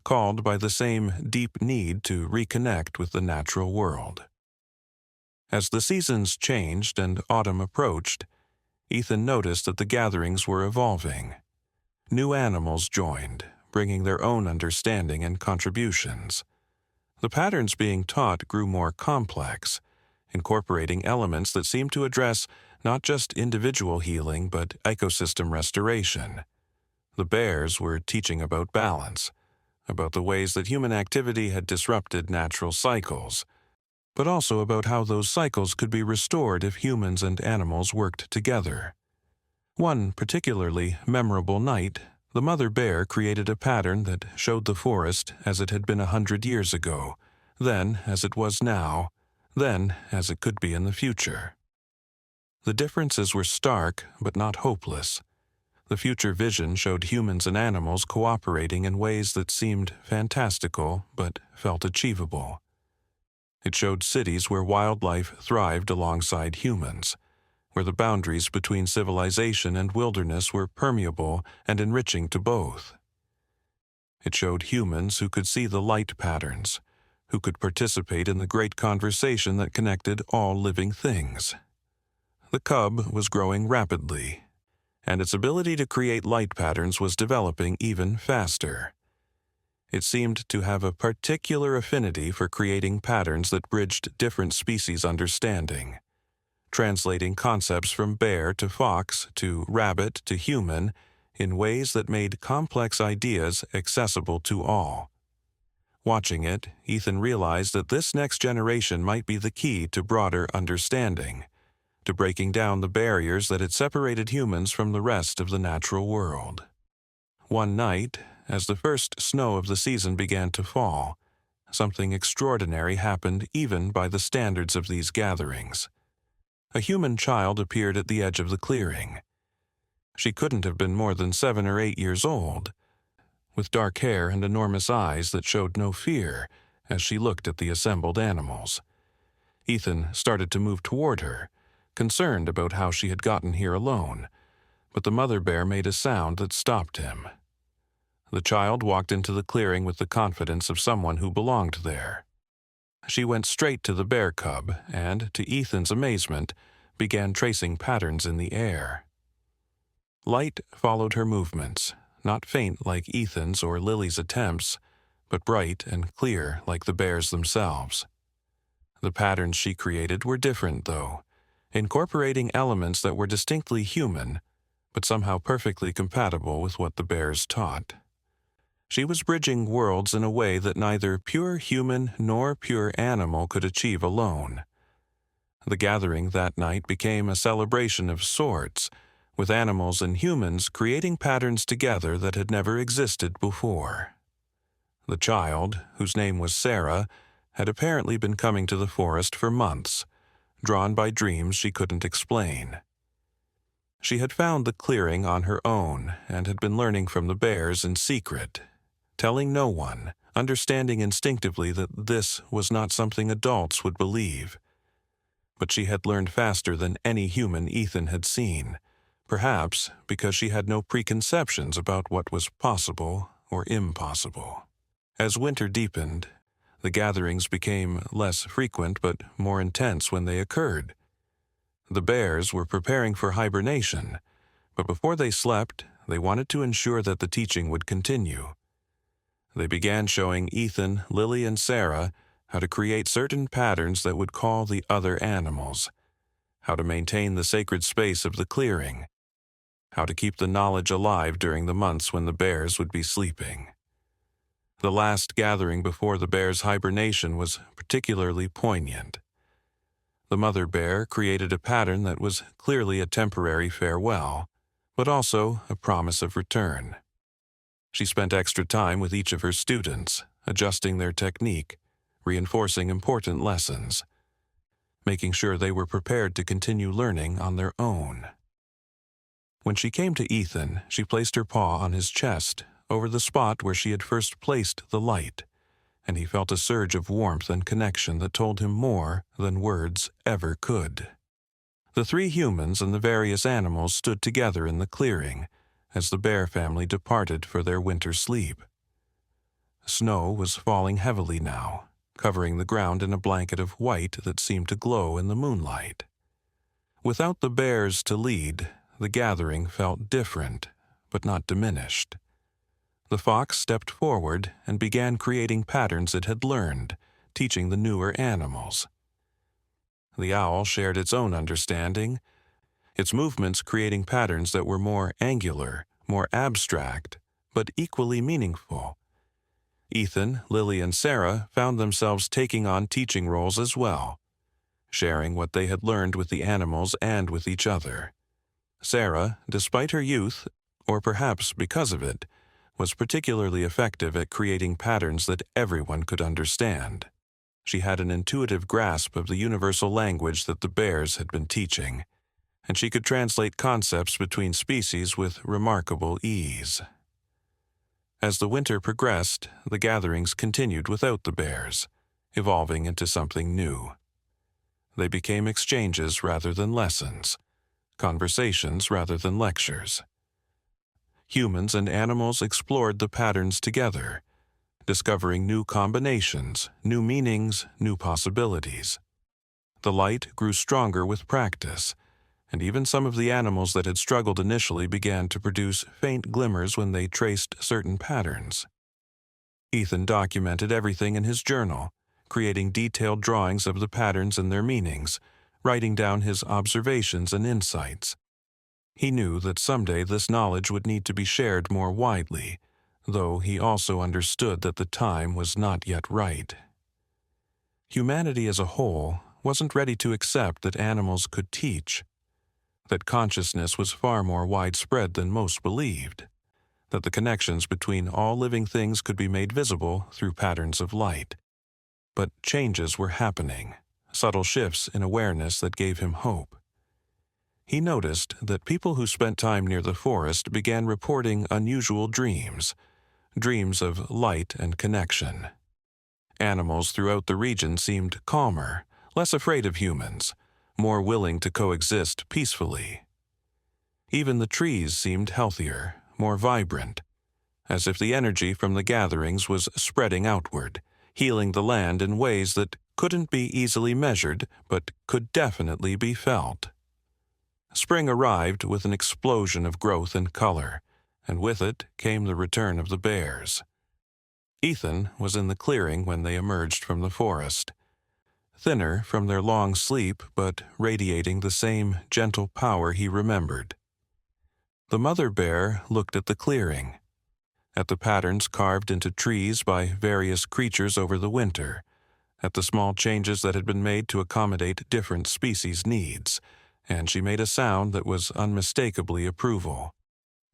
called by the same deep need to reconnect with the natural world. As the seasons changed and autumn approached, Ethan noticed that the gatherings were evolving. New animals joined, bringing their own understanding and contributions. The patterns being taught grew more complex, incorporating elements that seemed to address not just individual healing but ecosystem restoration. The bears were teaching about balance, about the ways that human activity had disrupted natural cycles, but also about how those cycles could be restored if humans and animals worked together. One particularly memorable night, the mother bear created a pattern that showed the forest as it had been 100 years ago, then as it was now, then as it could be in the future. The differences were stark but not hopeless. The future vision showed humans and animals cooperating in ways that seemed fantastical but felt achievable. It showed cities where wildlife thrived alongside humans, where the boundaries between civilization and wilderness were permeable and enriching to both. It showed humans who could see the light patterns, who could participate in the great conversation that connected all living things. The cub was growing rapidly, and its ability to create light patterns was developing even faster. It seemed to have a particular affinity for creating patterns that bridged different species' understanding, translating concepts from bear to fox to rabbit to human in ways that made complex ideas accessible to all. Watching it, Ethan realized that this next generation might be the key to broader understanding, to breaking down the barriers that had separated humans from the rest of the natural world. One night, as the first snow of the season began to fall, something extraordinary happened even by the standards of these gatherings. A human child appeared at the edge of the clearing. She couldn't have been more than 7 or 8 years old, with dark hair and enormous eyes that showed no fear as she looked at the assembled animals. Ethan started to move toward her, concerned about how she had gotten here alone, but the mother bear made a sound that stopped him. The child walked into the clearing with the confidence of someone who belonged there. She went straight to the bear cub and, to Ethan's amazement, began tracing patterns in the air. Light followed her movements, not faint like Ethan's or Lily's attempts, but bright and clear like the bears themselves. The patterns she created were different, though, incorporating elements that were distinctly human, but somehow perfectly compatible with what the bears taught. She was bridging worlds in a way that neither pure human nor pure animal could achieve alone. The gathering that night became a celebration of sorts, with animals and humans creating patterns together that had never existed before. The child, whose name was Sarah, had apparently been coming to the forest for months, drawn by dreams she couldn't explain. She had found the clearing on her own and had been learning from the bears in secret, telling no one, understanding instinctively that this was not something adults would believe. But she had learned faster than any human Ethan had seen, perhaps because she had no preconceptions about what was possible or impossible. As winter deepened, the gatherings became less frequent but more intense when they occurred. The bears were preparing for hibernation, but before they slept, they wanted to ensure that the teaching would continue. They began showing Ethan, Lily, and Sarah how to create certain patterns that would call the other animals, how to maintain the sacred space of the clearing, how to keep the knowledge alive during the months when the bears would be sleeping. The last gathering before the bears' hibernation was particularly poignant. The mother bear created a pattern that was clearly a temporary farewell, but also a promise of return. She spent extra time with each of her students, adjusting their technique, reinforcing important lessons, making sure they were prepared to continue learning on their own. When she came to Ethan, she placed her paw on his chest, over the spot where she had first placed the light, and he felt a surge of warmth and connection that told him more than words ever could. The three humans and the various animals stood together in the clearing as the bear family departed for their winter sleep. Snow was falling heavily now, covering the ground in a blanket of white that seemed to glow in the moonlight. Without the bears to lead, the gathering felt different, but not diminished. The fox stepped forward and began creating patterns it had learned, teaching the newer animals. The owl shared its own understanding, its movements creating patterns that were more angular, more abstract, but equally meaningful. Ethan, Lily, and Sarah found themselves taking on teaching roles as well, sharing what they had learned with the animals and with each other. Sarah, despite her youth, or perhaps because of it, was particularly effective at creating patterns that everyone could understand. She had an intuitive grasp of the universal language that the bears had been teaching, and she could translate concepts between species with remarkable ease. As the winter progressed, the gatherings continued without the bears, evolving into something new. They became exchanges rather than lessons, conversations rather than lectures. Humans and animals explored the patterns together, discovering new combinations, new meanings, new possibilities. The light grew stronger with practice, and even some of the animals that had struggled initially began to produce faint glimmers when they traced certain patterns. Ethan documented everything in his journal, creating detailed drawings of the patterns and their meanings, writing down his observations and insights. He knew that someday this knowledge would need to be shared more widely, though he also understood that the time was not yet right. Humanity as a whole wasn't ready to accept that animals could teach, that consciousness was far more widespread than most believed, that the connections between all living things could be made visible through patterns of light. But changes were happening, subtle shifts in awareness that gave him hope. He noticed that people who spent time near the forest began reporting unusual dreams, dreams of light and connection. Animals throughout the region seemed calmer, less afraid of humans, more willing to coexist peacefully. Even the trees seemed healthier, more vibrant, as if the energy from the gatherings was spreading outward, healing the land in ways that couldn't be easily measured but could definitely be felt. Spring arrived with an explosion of growth and color, and with it came the return of the bears. Ethan was in the clearing when they emerged from the forest. Thinner from their long sleep, but radiating the same gentle power he remembered. The mother bear looked at the clearing, at the patterns carved into trees by various creatures over the winter, at the small changes that had been made to accommodate different species' needs, and she made a sound that was unmistakably approval.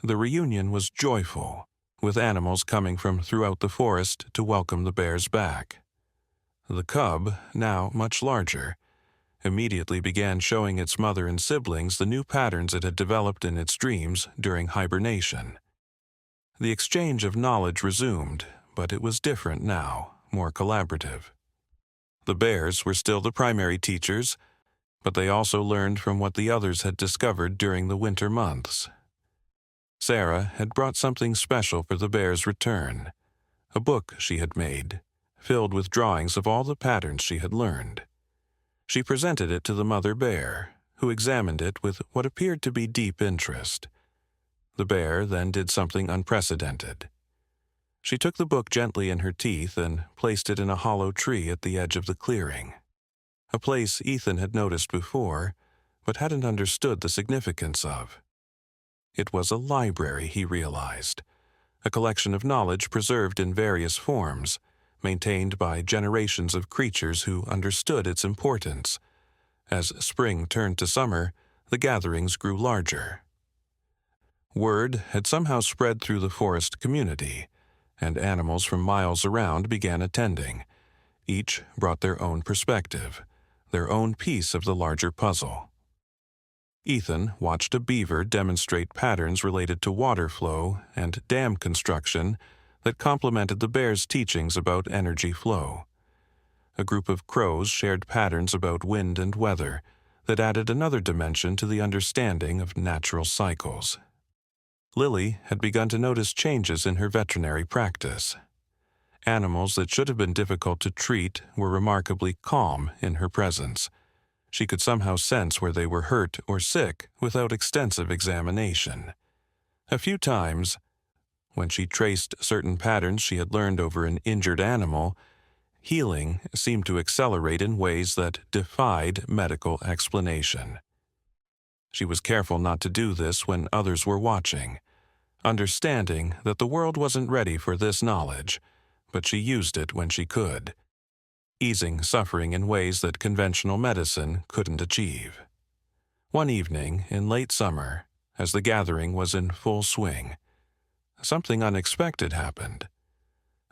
The reunion was joyful, with animals coming from throughout the forest to welcome the bears back. The cub, now much larger, immediately began showing its mother and siblings the new patterns it had developed in its dreams during hibernation. The exchange of knowledge resumed, but it was different now, more collaborative. The bears were still the primary teachers, but they also learned from what the others had discovered during the winter months. Sarah had brought something special for the bears' return, a book she had made, filled with drawings of all the patterns she had learned. She presented it to the mother bear, who examined it with what appeared to be deep interest. The bear then did something unprecedented. She took the book gently in her teeth and placed it in a hollow tree at the edge of the clearing, a place Ethan had noticed before, but hadn't understood the significance of. It was a library, he realized, a collection of knowledge preserved in various forms, maintained by generations of creatures who understood its importance. As spring turned to summer, the gatherings grew larger. Word had somehow spread through the forest community, and animals from miles around began attending. Each brought their own perspective, their own piece of the larger puzzle. Ethan watched a beaver demonstrate patterns related to water flow and dam construction that complemented the bear's teachings about energy flow. A group of crows shared patterns about wind and weather that added another dimension to the understanding of natural cycles. Lily had begun to notice changes in her veterinary practice. Animals that should have been difficult to treat were remarkably calm in her presence. She could somehow sense where they were hurt or sick without extensive examination. A few times, when she traced certain patterns she had learned over an injured animal, healing seemed to accelerate in ways that defied medical explanation. She was careful not to do this when others were watching, understanding that the world wasn't ready for this knowledge, but she used it when she could, easing suffering in ways that conventional medicine couldn't achieve. One evening in late summer, as the gathering was in full swing, something unexpected happened.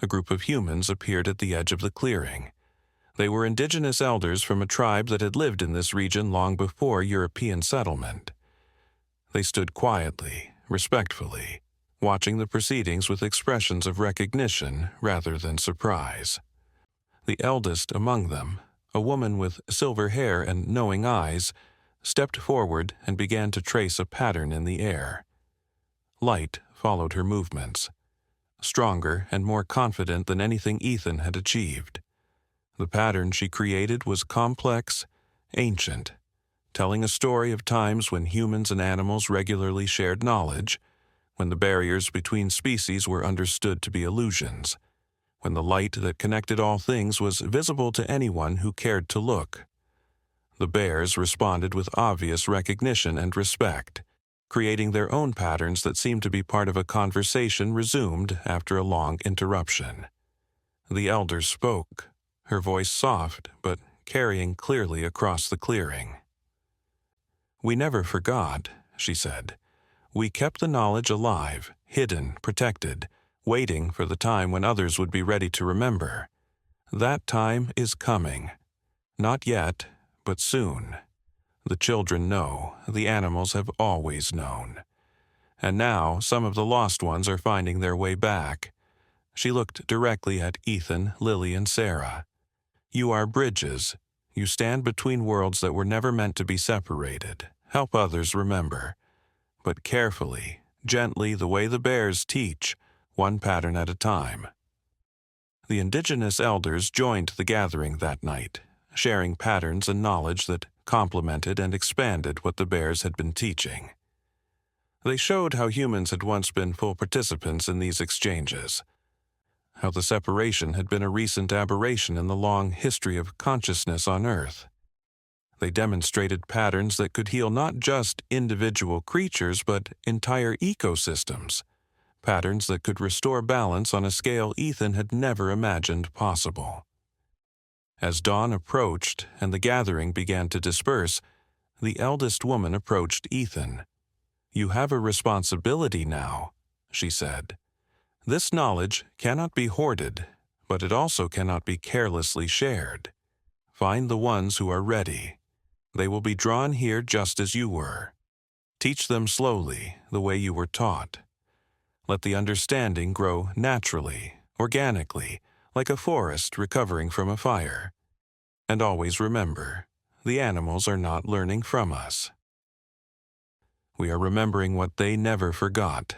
A group of humans appeared at the edge of the clearing. They were indigenous elders from a tribe that had lived in this region long before European settlement. They stood quietly, respectfully, watching the proceedings with expressions of recognition rather than surprise. The eldest among them, a woman with silver hair and knowing eyes, stepped forward and began to trace a pattern in the air. Light followed her movements, stronger and more confident than anything Ethan had achieved. The pattern she created was complex, ancient, telling a story of times when humans and animals regularly shared knowledge, when the barriers between species were understood to be illusions, when the light that connected all things was visible to anyone who cared to look. The bears responded with obvious recognition and respect, creating their own patterns that seemed to be part of a conversation resumed after a long interruption. The elder spoke, her voice soft but carrying clearly across the clearing. "We never forgot," she said. "We kept the knowledge alive, hidden, protected, waiting for the time when others would be ready to remember. That time is coming. Not yet, but soon. The children know, the animals have always known. And now some of the lost ones are finding their way back." She looked directly at Ethan, Lily, and Sarah. "You are bridges. You stand between worlds that were never meant to be separated. Help others remember. But carefully, gently, the way the bears teach, one pattern at a time. The indigenous elders joined the gathering that night, sharing patterns and knowledge that complemented and expanded what the bears had been teaching. They showed how humans had once been full participants in these exchanges, how the separation had been a recent aberration in the long history of consciousness on Earth. They demonstrated patterns that could heal not just individual creatures but entire ecosystems, patterns that could restore balance on a scale Ethan had never imagined possible. As dawn approached and the gathering began to disperse, the eldest woman approached Ethan. "You have a responsibility now," she said. "This knowledge cannot be hoarded, but it also cannot be carelessly shared. Find the ones who are ready. They will be drawn here just as you were. Teach them slowly, the way you were taught. Let the understanding grow naturally, organically, like a forest recovering from a fire. And always remember, the animals are not learning from us. We are remembering what they never forgot."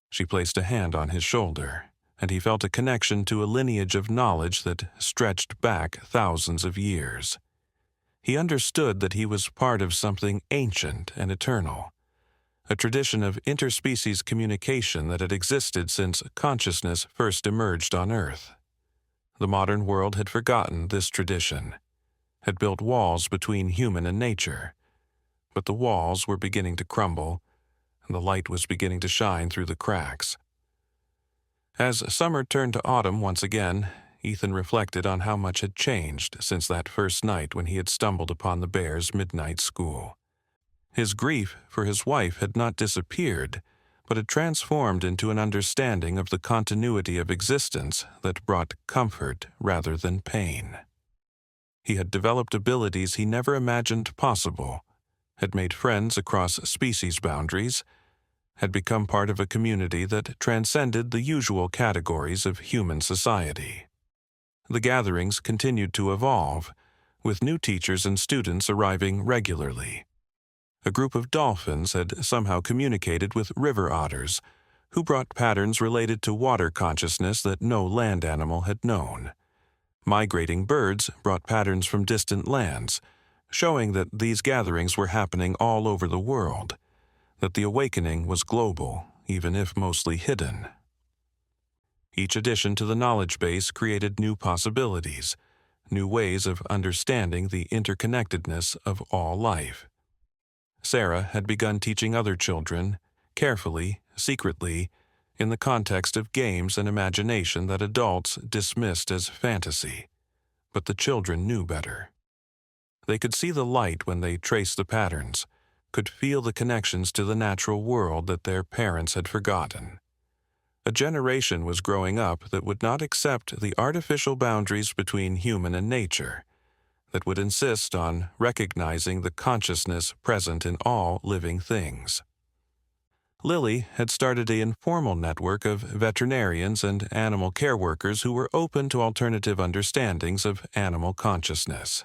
She placed a hand on his shoulder, and he felt a connection to a lineage of knowledge that stretched back thousands of years. He understood that he was part of something ancient and eternal, a tradition of interspecies communication that had existed since consciousness first emerged on Earth. The modern world had forgotten this tradition, had built walls between human and nature, but the walls were beginning to crumble, and the light was beginning to shine through the cracks. As summer turned to autumn once again, Ethan reflected on how much had changed since that first night when he had stumbled upon the bears' midnight school. His grief for his wife had not disappeared, but had transformed into an understanding of the continuity of existence that brought comfort rather than pain. He had developed abilities he never imagined possible, had made friends across species boundaries, had become part of a community that transcended the usual categories of human society. The gatherings continued to evolve, with new teachers and students arriving regularly. A group of dolphins had somehow communicated with river otters, who brought patterns related to water consciousness that no land animal had known. Migrating birds brought patterns from distant lands, showing that these gatherings were happening all over the world, that the awakening was global, even if mostly hidden. Each addition to the knowledge base created new possibilities, new ways of understanding the interconnectedness of all life. Sarah had begun teaching other children, carefully, secretly, in the context of games and imagination that adults dismissed as fantasy. But the children knew better. They could see the light when they traced the patterns, could feel the connections to the natural world that their parents had forgotten. A generation was growing up that would not accept the artificial boundaries between human and nature, that would insist on recognizing the consciousness present in all living things. Lily had started an informal network of veterinarians and animal care workers who were open to alternative understandings of animal consciousness.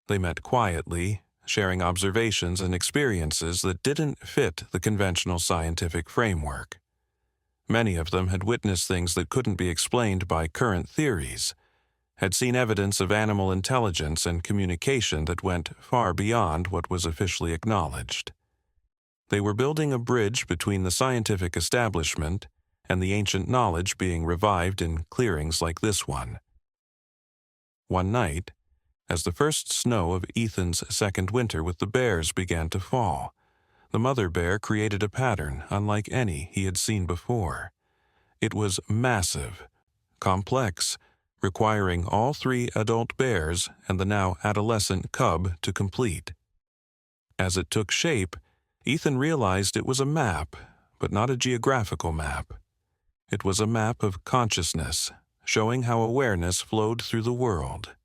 They met quietly, sharing observations and experiences that didn't fit the conventional scientific framework. Many of them had witnessed things that couldn't be explained by current theories, had seen evidence of animal intelligence and communication that went far beyond what was officially acknowledged. They were building a bridge between the scientific establishment and the ancient knowledge being revived in clearings like this one. One night, as the first snow of Ethan's second winter with the bears began to fall, the mother bear created a pattern unlike any he had seen before. It was massive, complex, requiring all 3 adult bears and the now adolescent cub to complete. As it took shape, Ethan realized it was a map, but not a geographical map. It was a map of consciousness, showing how awareness flowed through the world,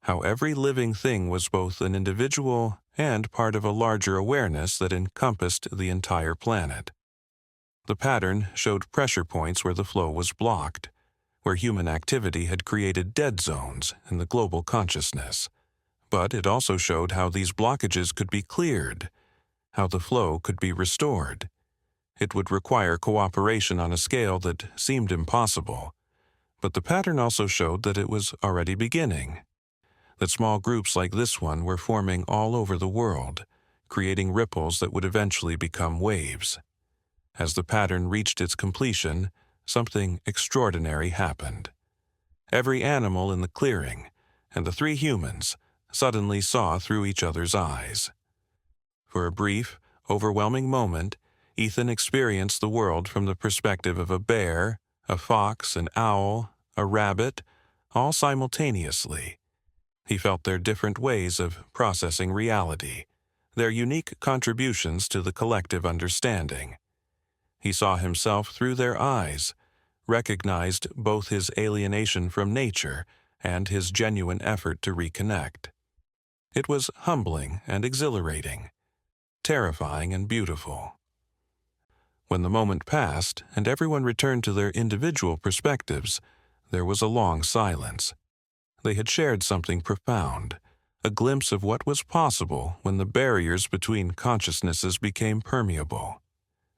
how every living thing was both an individual and part of a larger awareness that encompassed the entire planet. The pattern showed pressure points where the flow was blocked, where human activity had created dead zones in the global consciousness. But it also showed how these blockages could be cleared, how the flow could be restored. It would require cooperation on a scale that seemed impossible, but the pattern also showed that it was already beginning, that small groups like this one were forming all over the world, creating ripples that would eventually become waves. As the pattern reached its completion, something extraordinary happened. Every animal in the clearing, and the three humans, suddenly saw through each other's eyes. For a brief, overwhelming moment, Ethan experienced the world from the perspective of a bear, a fox, an owl, a rabbit, all simultaneously. He felt their different ways of processing reality, their unique contributions to the collective understanding. He saw himself through their eyes, recognized both his alienation from nature and his genuine effort to reconnect. It was humbling and exhilarating, terrifying and beautiful. When the moment passed and everyone returned to their individual perspectives, there was a long silence. They had shared something profound, a glimpse of what was possible when the barriers between consciousnesses became permeable.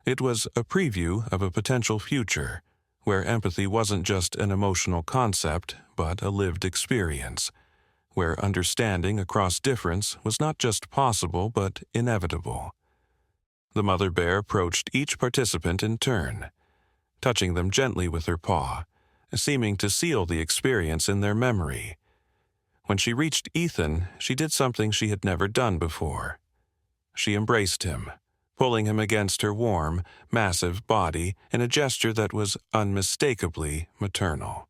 It was a preview of a potential future, where empathy wasn't just an emotional concept, but a lived experience, where understanding across difference was not just possible, but inevitable. The mother bear approached each participant in turn, touching them gently with her paw, seeming to seal the experience in their memory. When she reached Ethan, she did something she had never done before. She embraced him, pulling him against her warm, massive body in a gesture that was unmistakably maternal.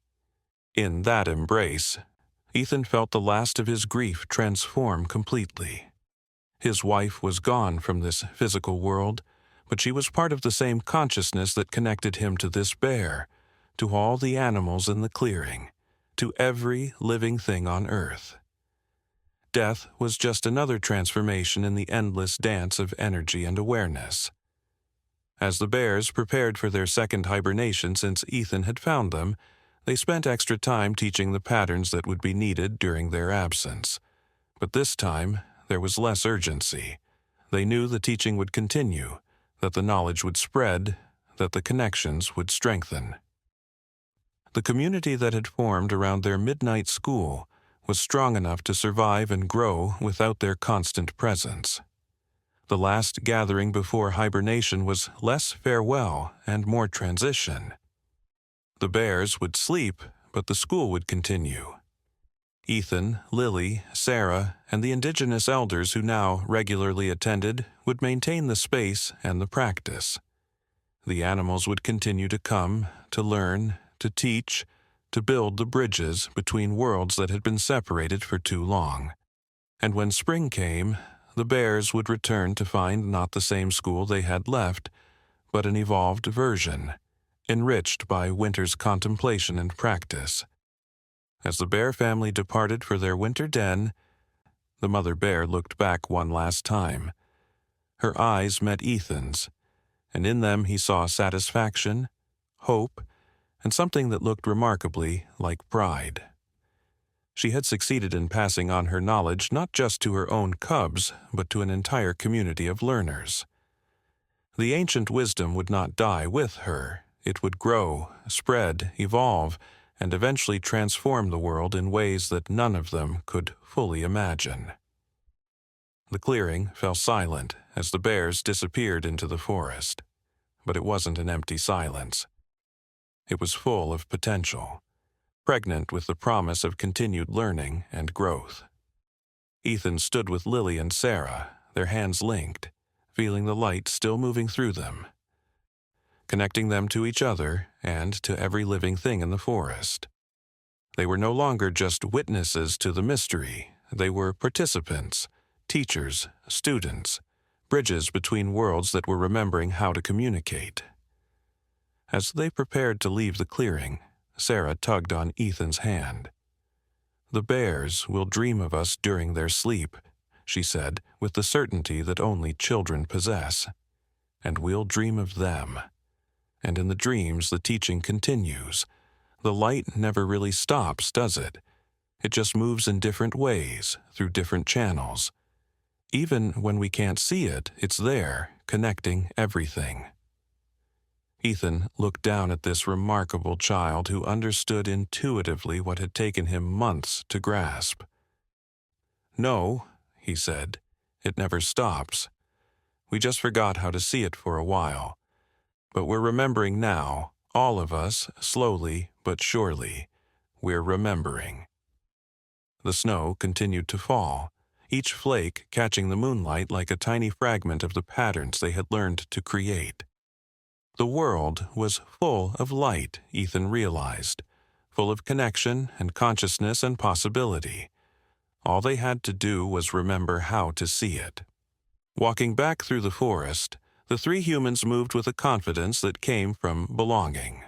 In that embrace, Ethan felt the last of his grief transform completely. His wife was gone from this physical world, but she was part of the same consciousness that connected him to this bear, to all the animals in the clearing, to every living thing on Earth. Death was just another transformation in the endless dance of energy and awareness. As the bears prepared for their second hibernation since Ethan had found them, they spent extra time teaching the patterns that would be needed during their absence. But this time, there was less urgency. They knew the teaching would continue, that the knowledge would spread, that the connections would strengthen. The community that had formed around their midnight school was strong enough to survive and grow without their constant presence. The last gathering before hibernation was less farewell and more transition. The bears would sleep, but the school would continue. Ethan, Lily, Sarah, and the indigenous elders who now regularly attended would maintain the space and the practice. The animals would continue to come, to learn, to teach, to build the bridges between worlds that had been separated for too long. And when spring came, the bears would return to find not the same school they had left, but an evolved version, enriched by winter's contemplation and practice. As the bear family departed for their winter den, the mother bear looked back one last time. Her eyes met Ethan's, and in them he saw satisfaction, hope, and something that looked remarkably like pride. She had succeeded in passing on her knowledge not just to her own cubs, but to an entire community of learners. The ancient wisdom would not die with her. It would grow, spread, evolve, and eventually transform the world in ways that none of them could fully imagine. The clearing fell silent as the bears disappeared into the forest, but it wasn't an empty silence. It was full of potential, pregnant with the promise of continued learning and growth. Ethan stood with Lily and Sarah, their hands linked, feeling the light still moving through them, connecting them to each other and to every living thing in the forest. They were no longer just witnesses to the mystery. They were participants, teachers, students, bridges between worlds that were remembering how to communicate. As they prepared to leave the clearing, Sarah tugged on Ethan's hand. "The bears will dream of us during their sleep," she said, with the certainty that only children possess. "And we'll dream of them. And in the dreams the teaching continues. The light never really stops, does it? It just moves in different ways, through different channels. Even when we can't see it, it's there, connecting everything." Ethan looked down at this remarkable child who understood intuitively what had taken him months to grasp. "No," he said, "it never stops. We just forgot how to see it for a while. But we're remembering now, all of us, slowly but surely. We're remembering." The snow continued to fall, each flake catching the moonlight like a tiny fragment of the patterns they had learned to create. The world was full of light, Ethan realized, full of connection and consciousness and possibility. All they had to do was remember how to see it. Walking back through the forest, the three humans moved with a confidence that came from belonging.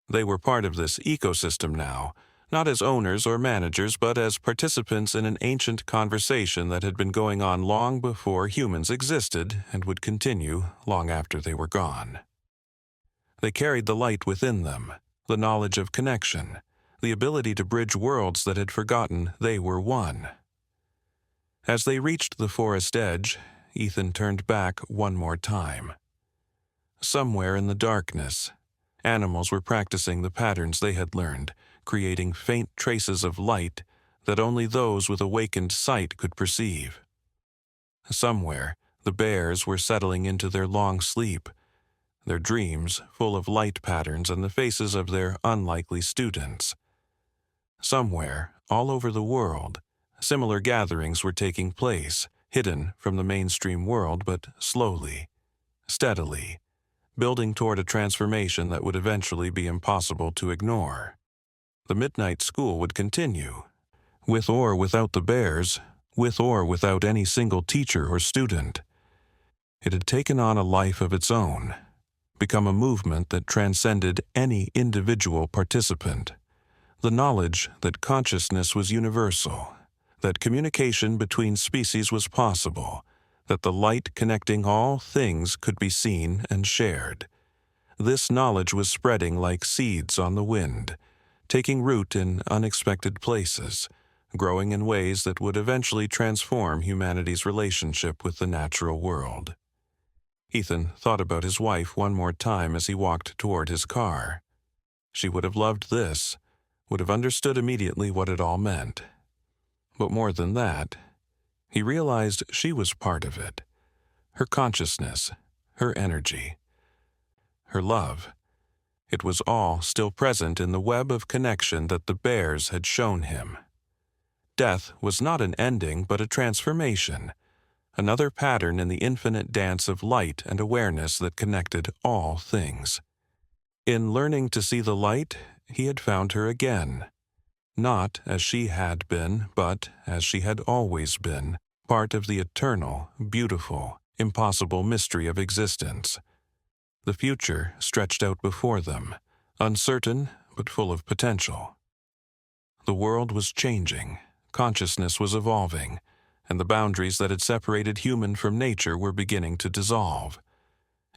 They were part of this ecosystem now, not as owners or managers, but as participants in an ancient conversation that had been going on long before humans existed and would continue long after they were gone. They carried the light within them, the knowledge of connection, the ability to bridge worlds that had forgotten they were one. As they reached the forest edge, Ethan turned back one more time. Somewhere in the darkness, animals were practicing the patterns they had learned, creating faint traces of light that only those with awakened sight could perceive. Somewhere, the bears were settling into their long sleep, their dreams full of light patterns and the faces of their unlikely students. Somewhere, all over the world, similar gatherings were taking place, hidden from the mainstream world, but slowly, steadily, building toward a transformation that would eventually be impossible to ignore. The midnight school would continue, with or without the bears, with or without any single teacher or student. It had taken on a life of its own, become a movement that transcended any individual participant. The knowledge that consciousness was universal, that communication between species was possible, that the light connecting all things could be seen and shared. This knowledge was spreading like seeds on the wind, taking root in unexpected places, growing in ways that would eventually transform humanity's relationship with the natural world. Ethan thought about his wife one more time as he walked toward his car. She would have loved this, would have understood immediately what it all meant. But more than that, he realized she was part of it. Her consciousness, her energy, her love. It was all still present in the web of connection that the bears had shown him. Death was not an ending, but a transformation, another pattern in the infinite dance of light and awareness that connected all things. In learning to see the light, he had found her again, not as she had been, but as she had always been, part of the eternal, beautiful, impossible mystery of existence. The future stretched out before them, uncertain but full of potential. The world was changing, consciousness was evolving, and the boundaries that had separated human from nature were beginning to dissolve.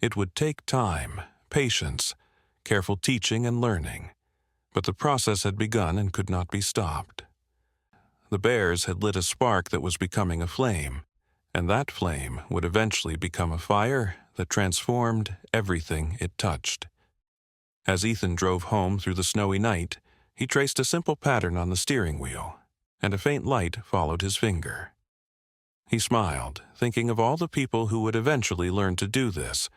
It would take time, patience, careful teaching and learning, but the process had begun and could not be stopped. The bears had lit a spark that was becoming a flame, and that flame would eventually become a fire that transformed everything it touched. As Ethan drove home through the snowy night, he traced a simple pattern on the steering wheel, and a faint light followed his finger. He smiled, thinking of all the people who would eventually learn to do this,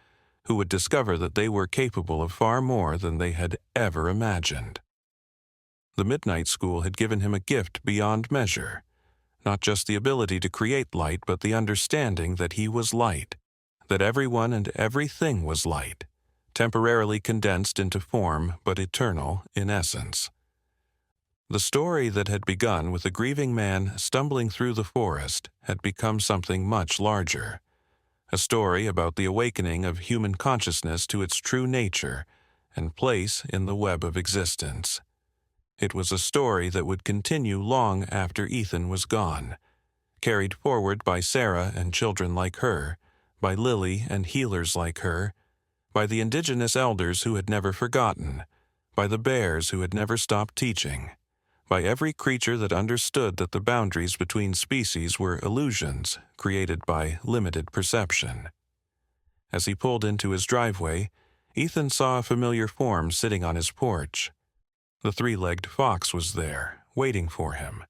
who would discover that they were capable of far more than they had ever imagined. The midnight school had given him a gift beyond measure, not just the ability to create light, but the understanding that he was light, that everyone and everything was light, temporarily condensed into form but eternal in essence. The story that had begun with a grieving man stumbling through the forest had become something much larger, a story about the awakening of human consciousness to its true nature and place in the web of existence. It was a story that would continue long after Ethan was gone, carried forward by Sarah and children like her, by Lily and healers like her, by the indigenous elders who had never forgotten, by the bears who had never stopped teaching, by every creature that understood that the boundaries between species were illusions created by limited perception. As he pulled into his driveway, Ethan saw a familiar form sitting on his porch. The three-legged fox was there, waiting for him,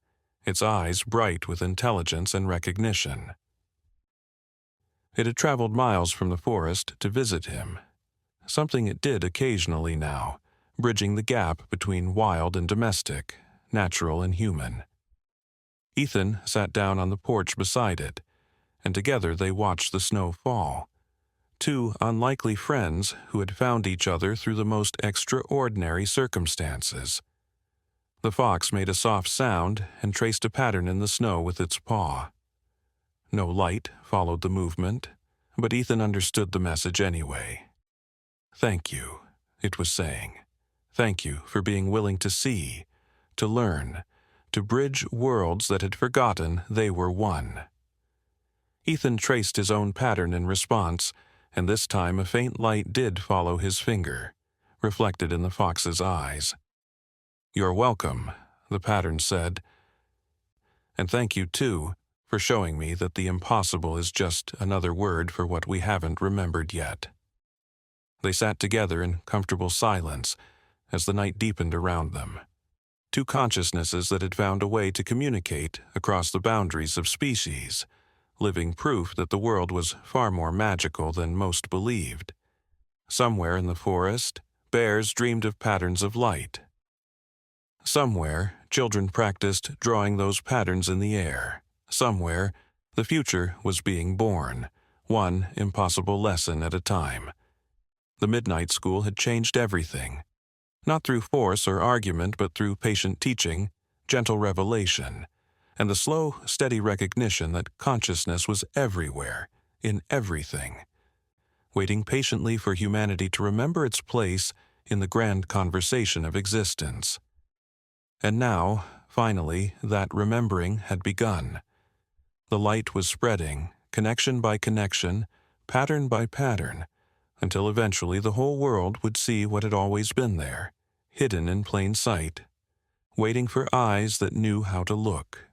its eyes bright with intelligence and recognition. It had traveled miles from the forest to visit him, something it did occasionally now, bridging the gap between wild and domestic, natural and human. Ethan sat down on the porch beside it, and together they watched the snow fall. Two unlikely friends who had found each other through the most extraordinary circumstances. The fox made a soft sound and traced a pattern in the snow with its paw. No light followed the movement, but Ethan understood the message anyway. "Thank you," it was saying. "Thank you for being willing to see, to learn, to bridge worlds that had forgotten they were one." Ethan traced his own pattern in response, and this time a faint light did follow his finger, reflected in the fox's eyes. "You're welcome," the pattern said. "And thank you, too, for showing me that the impossible is just another word for what we haven't remembered yet." They sat together in comfortable silence as the night deepened around them. Two consciousnesses that had found a way to communicate across the boundaries of species, living proof that the world was far more magical than most believed. Somewhere in the forest, bears dreamed of patterns of light. Somewhere, children practiced drawing those patterns in the air. Somewhere, the future was being born, one impossible lesson at a time. The midnight school had changed everything, not through force or argument, but through patient teaching, gentle revelation, and the slow, steady recognition that consciousness was everywhere, in everything, waiting patiently for humanity to remember its place in the grand conversation of existence. And now, finally, that remembering had begun. The light was spreading, connection by connection, pattern by pattern, until eventually the whole world would see what had always been there, hidden in plain sight, waiting for eyes that knew how to look.